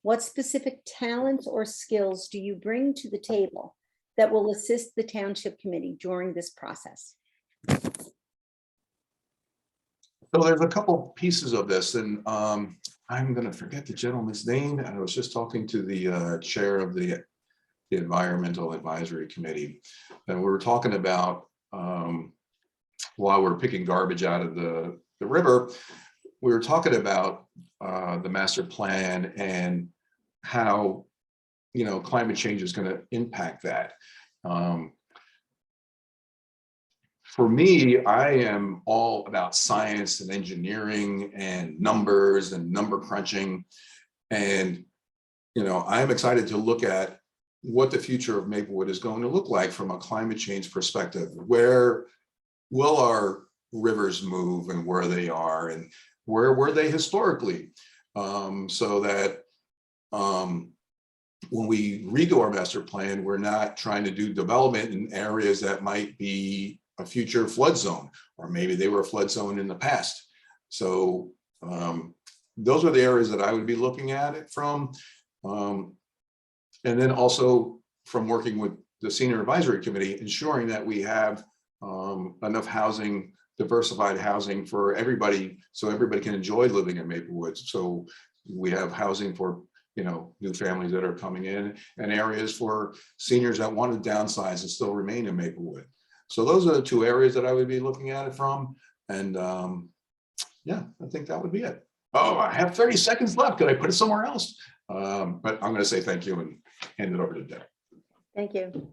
What specific talents or skills do you bring to the table that will assist the township committee during this process? So there's a couple pieces of this, and I'm going to forget the gentleman's name. I was just talking to the chair of the Environmental Advisory Committee, and we were talking about while we're picking garbage out of the river, we were talking about the master plan and how climate change is going to impact that. for me, I am all about science and engineering and numbers and number crunching. And, I'm excited to look at what the future of Maplewood is going to look like from a climate change perspective. Where will our rivers move and where they are and where were they historically? So that when we redo our master plan, we're not trying to do development in areas that might be a future flood zone, or maybe they were a flood zone in the past. So those are the areas that I would be looking at it from. And then also from working with the Senior Advisory Committee, ensuring that we have enough housing, diversified housing for everybody, so everybody can enjoy living in Maplewood. So we have housing for new families that are coming in, and areas for seniors that want to downsize and still remain in Maplewood. So those are the two areas that I would be looking at it from. And yeah, I think that would be it. Oh, I have 30 seconds left. Could I put it somewhere else? But I'm going to say thank you and hand it over to Deb. Thank you.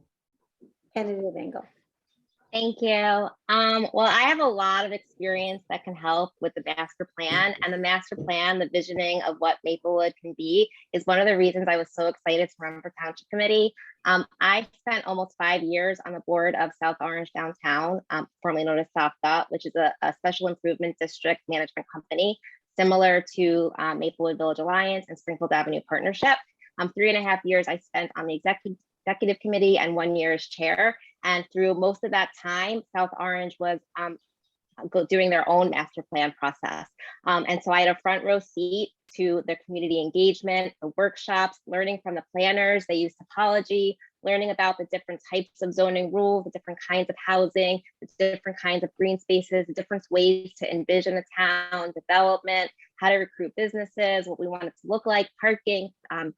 Candidate Engel. Thank you. Well, I have a lot of experience that can help with the master plan, and the master plan, the visioning of what Maplewood can be, is one of the reasons I was so excited to run for Township Committee. I spent almost 5 years on the board of South Orange Downtown, formerly known as South Dot, which is a special improvement district management company, similar to Maplewood Village Alliance and Springfield Avenue Partnership. 3.5 years I spent on the executive committee and 1 year as chair. And through most of that time, South Orange was doing their own master plan process. And so I had a front row seat to the community engagement, the workshops, learning from the planners. They use topology, learning about the different types of zoning rules, the different kinds of housing, the different kinds of green spaces, the different ways to envision a town development, how to recruit businesses, what we want it to look like, parking,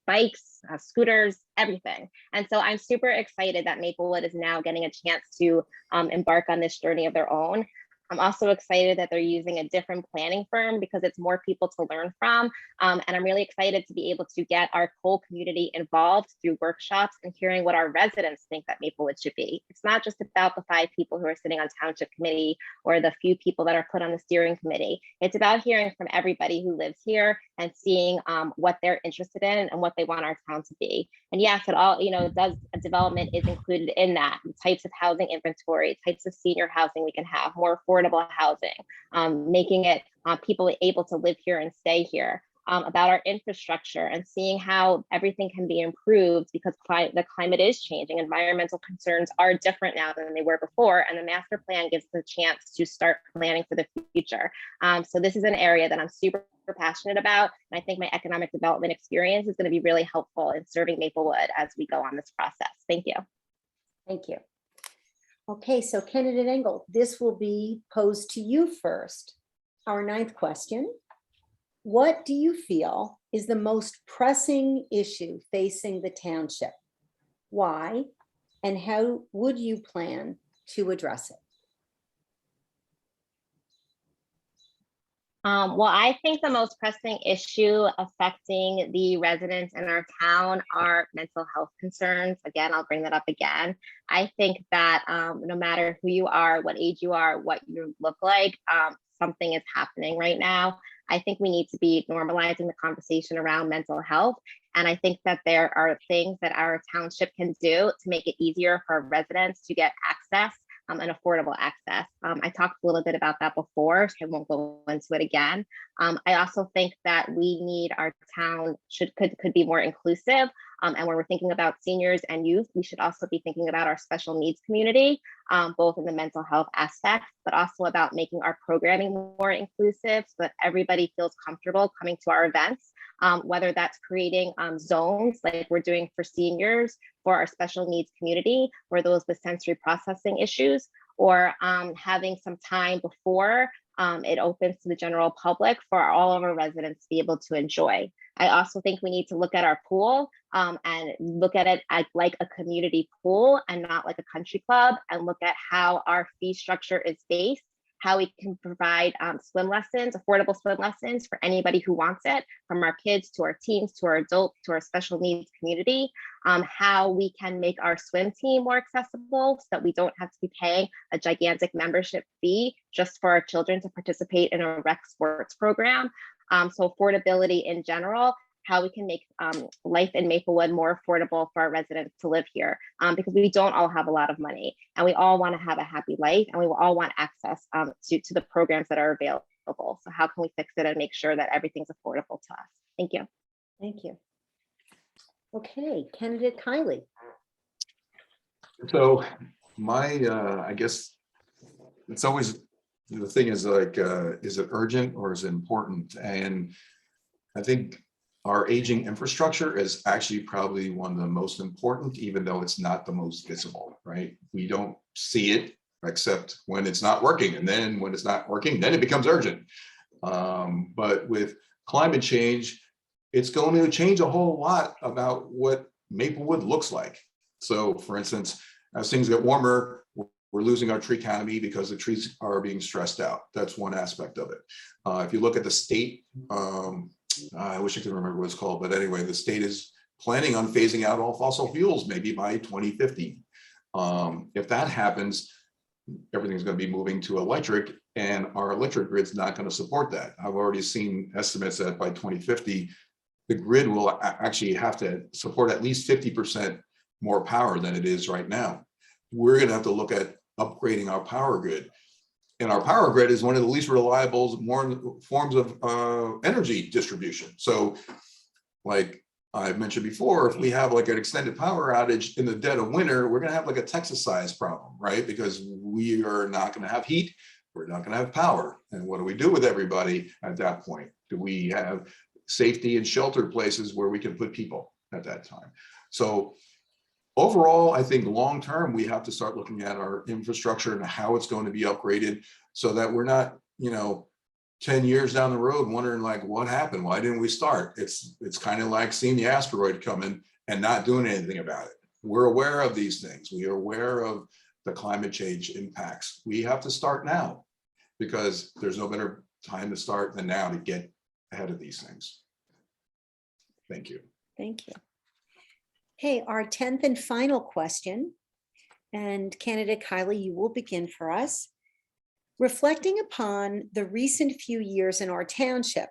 bikes, scooters, everything. And so I'm super excited that Maplewood is now getting a chance to embark on this journey of their own. I'm also excited that they're using a different planning firm because it's more people to learn from. And I'm really excited to be able to get our whole community involved through workshops and hearing what our residents think that Maplewood should be. It's not just about the 5 people who are sitting on Township Committee or the few people that are put on the steering committee. It's about hearing from everybody who lives here and seeing what they're interested in and what they want our town to be. And yes, it all, development is included in that. The types of housing inventory, types of senior housing we can have, more affordable housing, making it people able to live here and stay here, about our infrastructure and seeing how everything can be improved because the climate is changing. Environmental concerns are different now than they were before, and the master plan gives the chance to start planning for the future. So this is an area that I'm super passionate about, and I think my economic development experience is going to be really helpful in serving Maplewood as we go on this process. Thank you. Thank you. Okay, so candidate Engel, this will be posed to you first. Our 9th question. What do you feel is the most pressing issue facing the township? Why? And how would you plan to address it? Well, I think the most pressing issue affecting the residents in our town are mental health concerns. Again, I'll bring that up again. I think that no matter who you are, what age you are, what you look like, something is happening right now. I think we need to be normalizing the conversation around mental health. And I think that there are things that our township can do to make it easier for residents to get access and affordable access. I talked a little bit about that before, so I won't go into it again. I also think that we need our town could be more inclusive. And when we're thinking about seniors and youth, we should also be thinking about our special needs community, both in the mental health aspect, but also about making our programming more inclusive so that everybody feels comfortable coming to our events, whether that's creating zones like we're doing for seniors for our special needs community or those with sensory processing issues, or having some time before it opens to the general public for all of our residents to be able to enjoy. I also think we need to look at our pool and look at it like a community pool and not like a country club, and look at how our fee structure is based how we can provide swim lessons, affordable swim lessons for anybody who wants it, from our kids to our teens, to our adults, to our special needs community, how we can make our swim team more accessible so that we don't have to be paying a gigantic membership fee just for our children to participate in a rec sports program. So affordability in general, how we can make life in Maplewood more affordable for our residents to live here, because we don't all have a lot of money, and we all want to have a happy life, and we all want access to the programs that are available. So how can we fix it and make sure that everything's affordable to us? Thank you. Thank you. Okay, candidate Kylie. So I guess it's always, the thing is like, is it urgent or is it important? And I think our aging infrastructure is actually probably one of the most important, even though it's not the most visible, right? We don't see it except when it's not working. And then when it's not working, then it becomes urgent. But with climate change, it's going to change a whole lot about what Maplewood looks like. So for instance, as things get warmer, we're losing our tree canopy because the trees are being stressed out. That's one aspect of it. If you look at the state, I wish I could remember what it's called, but anyway, the state is planning on phasing out all fossil fuels maybe by 2050. If that happens, everything's going to be moving to electric, and our electric grid's not going to support that. I've already seen estimates that by 2050, the grid will actually have to support at least 50% more power than it is right now. We're going to have to look at upgrading our power grid. And our power grid is one of the least reliable forms of energy distribution. So like I mentioned before, if we have like an extended power outage in the dead of winter, we're going to have like a Texas size problem, right? Because we are not going to have heat. We're not going to have power. And what do we do with everybody at that point? Do we have safety and sheltered places where we can put people at that time? So overall, I think long-term, we have to start looking at our infrastructure and how it's going to be upgraded so that we're not, 10 years down the road wondering like, what happened? Why didn't we start? It's kind of like seeing the asteroid coming and not doing anything about it. We're aware of these things. We are aware of the climate change impacts. We have to start now because there's no better time to start than now to get ahead of these things. Thank you. Thank you. Okay, our 10th and final question, and candidate Kylie, you will begin for us. Reflecting upon the recent few years in our township,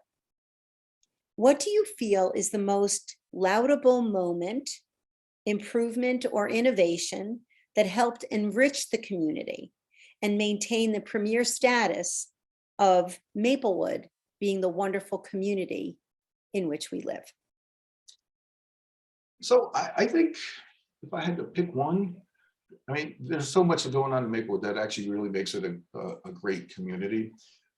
what do you feel is the most laudable moment, improvement, or innovation that helped enrich the community and maintain the premier status of Maplewood being the wonderful community in which we live? So I think if I had to pick one, I mean, there's so much going on in Maplewood that actually really makes it a great community.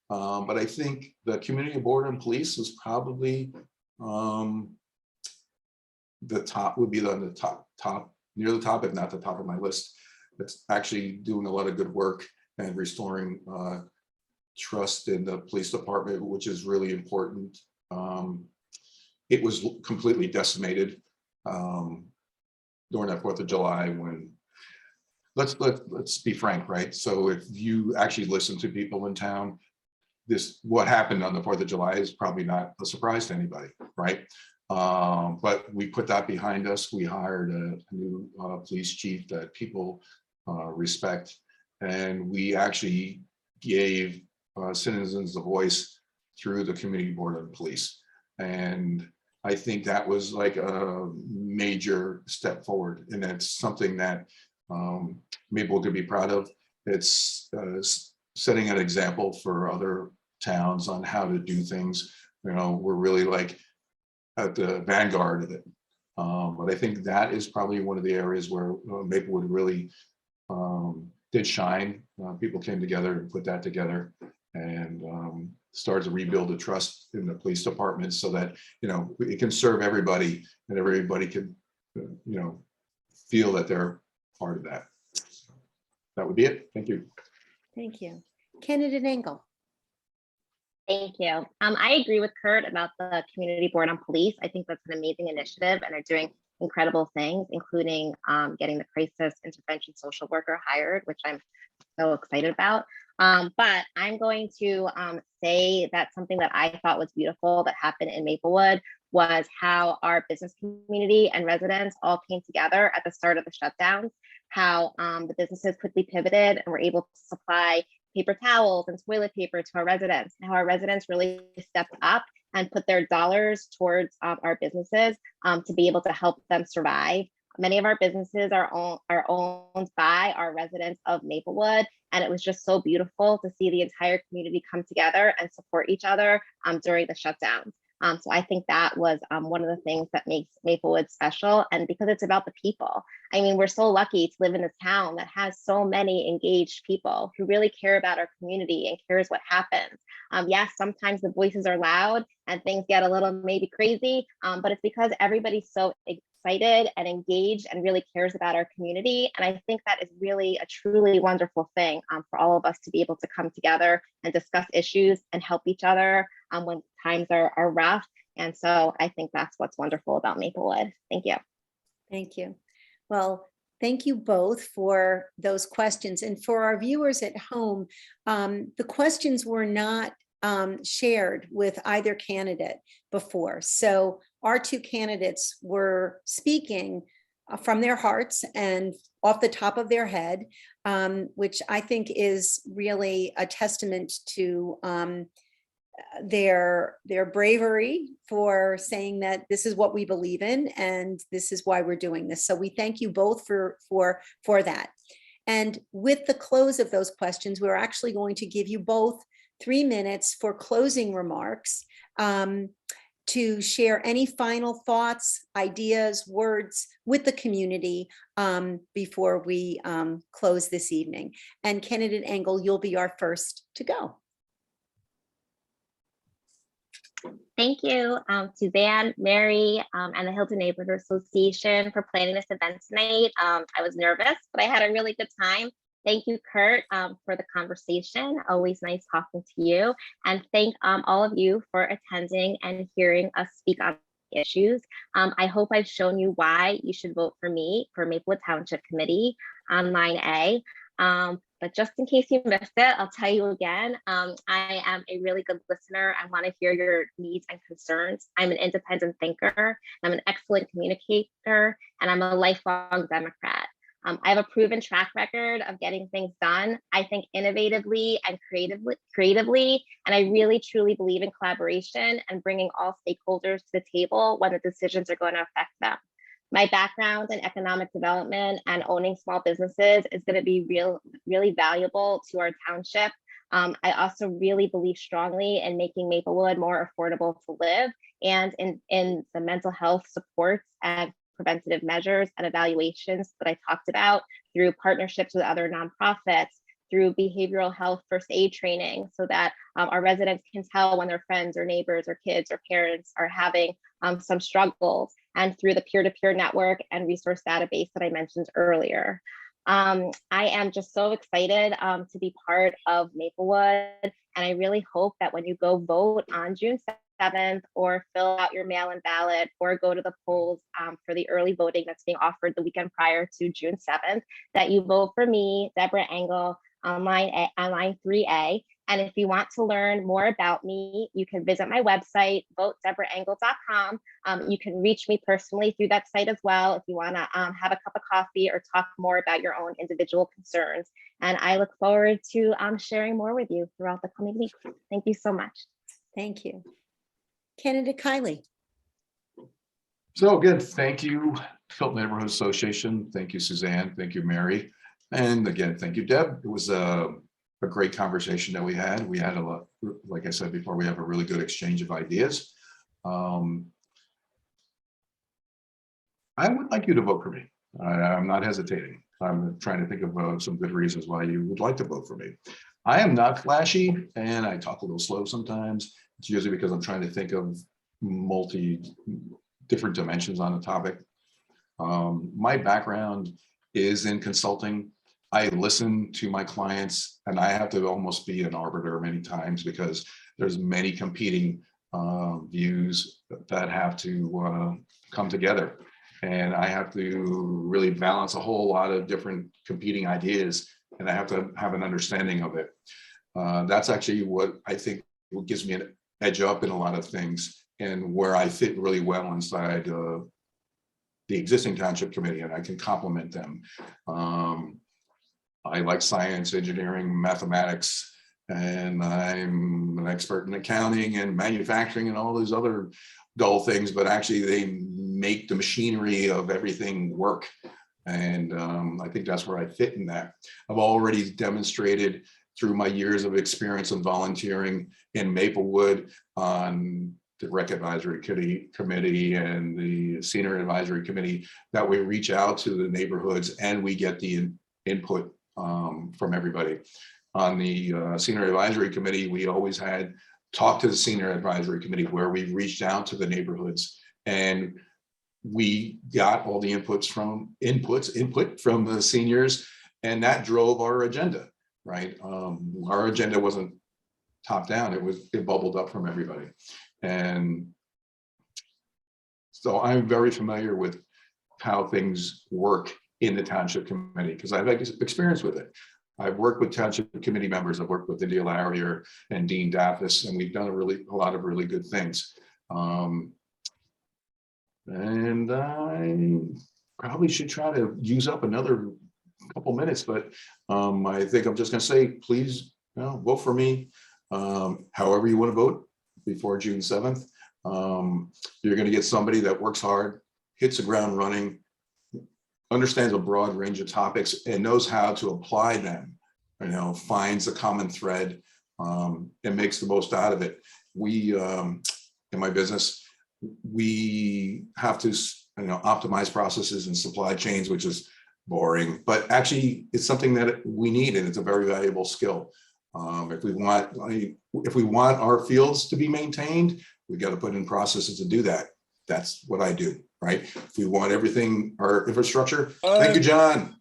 But I think the community board and police is probably the top, would be on the top, near the top, if not the top of my list. It's actually doing a lot of good work and restoring trust in the police department, which is really important. It was completely decimated during that 4th of July when, let's be frank, right? So if you actually listen to people in town, what happened on the 4th of July is probably not a surprise to anybody, right? But we put that behind us. We hired a new police chief that people respect, and we actually gave citizens a voice through the community board of police. And I think that was like a major step forward, and it's something that Maplewood could be proud of. It's setting an example for other towns on how to do things. We're really like at the vanguard of it. But I think that is probably one of the areas where Maplewood really did shine. People came together and put that together and started to rebuild the trust in the police department so that, it can serve everybody and everybody can, feel that they're part of that. That would be it. Thank you. Thank you. Candidate Engel. Thank you. I agree with Kurt about the community board on police. I think that's an amazing initiative and are doing incredible things, including getting the crisis intervention social worker hired, which I'm so excited about. But I'm going to say that something that I thought was beautiful that happened in Maplewood was how our business community and residents all came together at the start of the shutdowns, how the businesses quickly pivoted and were able to supply paper towels and toilet paper to our residents, and how our residents really stepped up and put their dollars towards our businesses to be able to help them survive. Many of our businesses are owned by our residents of Maplewood, and it was just so beautiful to see the entire community come together and support each other during the shutdowns. So I think that was one of the things that makes Maplewood special, and because it's about the people. I mean, we're so lucky to live in this town that has so many engaged people who really care about our community and cares what happens. Yes, sometimes the voices are loud and things get a little maybe crazy, but it's because everybody's so excited and engaged and really cares about our community. And I think that is really a truly wonderful thing for all of us to be able to come together and discuss issues and help each other when times are rough. And so I think that's what's wonderful about Maplewood. Thank you. Thank you. Well, thank you both for those questions. And for our viewers at home, the questions were not shared with either candidate before. So our two candidates were speaking from their hearts and off the top of their head, which I think is really a testament to their bravery for saying that this is what we believe in and this is why we're doing this. So we thank you both for that. And with the close of those questions, we're actually going to give you both 3 minutes for closing remarks, to share any final thoughts, ideas, words with the community before we close this evening. And candidate Engel, you'll be our first to go. Thank you, Suzanne, Mary, and the Hilton Neighborhood Association for planning this event tonight. I was nervous, but I had a really good time. Thank you, Kurt, for the conversation. Always nice talking to you. And thank all of you for attending and hearing us speak on issues. I hope I've shown you why you should vote for me for Maplewood Township Committee on line A. But just in case you missed it, I'll tell you again, I am a really good listener. I want to hear your needs and concerns. I'm an independent thinker. I'm an excellent communicator, and I'm a lifelong Democrat. I have a proven track record of getting things done, I think innovatively and creatively, and I really truly believe in collaboration and bringing all stakeholders to the table when the decisions are going to affect them. My background in economic development and owning small businesses is going to be really valuable to our township. I also really believe strongly in making Maplewood more affordable to live, and in the mental health supports and preventative measures and evaluations that I talked about through partnerships with other nonprofits, through behavioral health first aid training, so that our residents can tell when their friends or neighbors or kids or parents are having some struggles, and through the peer-to-peer network and resource database that I mentioned earlier. I am just so excited to be part of Maplewood, and I really hope that when you go vote on June 7th, or fill out your mail-in ballot, or go to the polls for the early voting that's being offered the weekend prior to June 7th, that you vote for me, Deborah Engel, on line 3A. And if you want to learn more about me, you can visit my website, votedeborahengel.com. You can reach me personally through that site as well if you want to have a cup of coffee or talk more about your own individual concerns. And I look forward to sharing more with you throughout the coming weeks. Thank you so much. Thank you. Candidate Kylie. So good. Thank you, Hilton Neighborhood Association. Thank you, Suzanne. Thank you, Mary. And again, thank you, Deb. It was a great conversation that we had. We had a lot, like I said before, we have a really good exchange of ideas. I would like you to vote for me. I'm not hesitating. I'm trying to think of some good reasons why you would like to vote for me. I am not flashy and I talk a little slow sometimes. It's usually because I'm trying to think of different dimensions on the topic. My background is in consulting. I listen to my clients and I have to almost be an arbiter many times because there's many competing views that have to come together. And I have to really balance a whole lot of different competing ideas, and I have to have an understanding of it. That's actually what I think what gives me an edge up in a lot of things and where I fit really well inside the existing township committee, and I can complement them. I like science, engineering, mathematics, and I'm an expert in accounting and manufacturing and all these other dull things, but actually they make the machinery of everything work. And I think that's where I fit in that. I've already demonstrated through my years of experience in volunteering in Maplewood on the Rec Advisory Committee and the Senior Advisory Committee that we reach out to the neighborhoods and we get the input from everybody. On the Senior Advisory Committee, we always had talk to the Senior Advisory Committee where we reached out to the neighborhoods and we got all the input from the seniors, and that drove our agenda, right? Our agenda wasn't top down, it bubbled up from everybody. And so I'm very familiar with how things work in the township committee because I've had experience with it. I've worked with township committee members. I've worked with India Larrier and Dean Daffis, and we've done a lot of really good things. And I probably should try to use up another couple minutes, but I think I'm just going to say, please vote for me. However you want to vote before June 7th. You're going to get somebody that works hard, hits the ground running, understands a broad range of topics and knows how to apply them, finds a common thread and makes the most out of it. We, in my business, we have to, optimize processes and supply chains, which is boring, but actually it's something that we need and it's a very valuable skill. If we want our fields to be maintained, we got to put in processes to do that. That's what I do, right? If we want everything, our infrastructure. Thank you, John.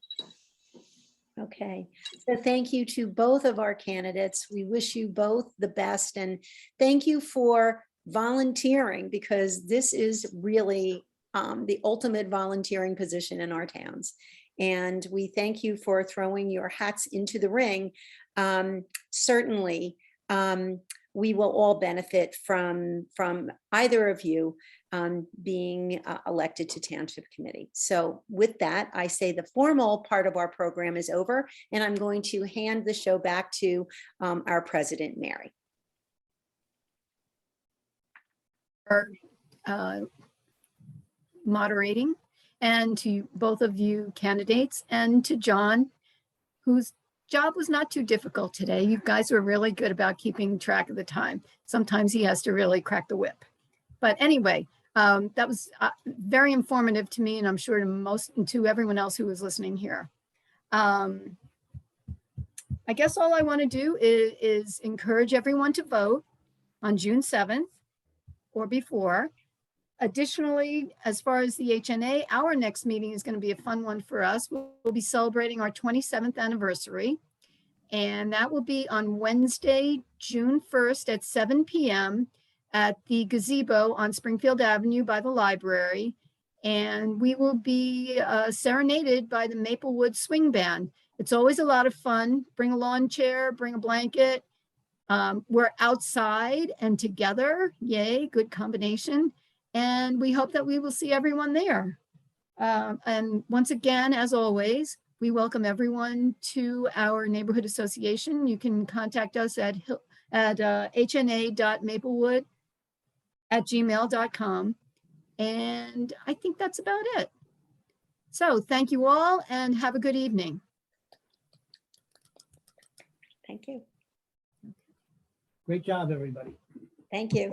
Okay, so thank you to both of our candidates. We wish you both the best and thank you for volunteering because this is really the ultimate volunteering position in our towns. And we thank you for throwing your hats into the ring. Certainly, we will all benefit from either of you being elected to Township Committee. So with that, I say the formal part of our program is over, and I'm going to hand the show back to our president, Mary. Moderating, and to both of you candidates, and to John, whose job was not too difficult today. You guys were really good about keeping track of the time. Sometimes he has to really crack the whip. But anyway, that was very informative to me, and I'm sure to everyone else who was listening here. I guess all I want to do is encourage everyone to vote on June 7th or before. Additionally, as far as the HNA, our next meeting is going to be a fun one for us. We'll be celebrating our 27th anniversary, and that will be on Wednesday, June 1st at 7 p.m. at the gazebo on Springfield Avenue by the library. And we will be serenaded by the Maplewood Swing Band. It's always a lot of fun. Bring a lawn chair, bring a blanket. We're outside and together. Yay, good combination. And we hope that we will see everyone there. And once again, as always, we welcome everyone to our neighborhood association. You can contact us at hna.maplewood@gmail.com. And I think that's about it. So thank you all and have a good evening. Thank you. Great job, everybody. Thank you.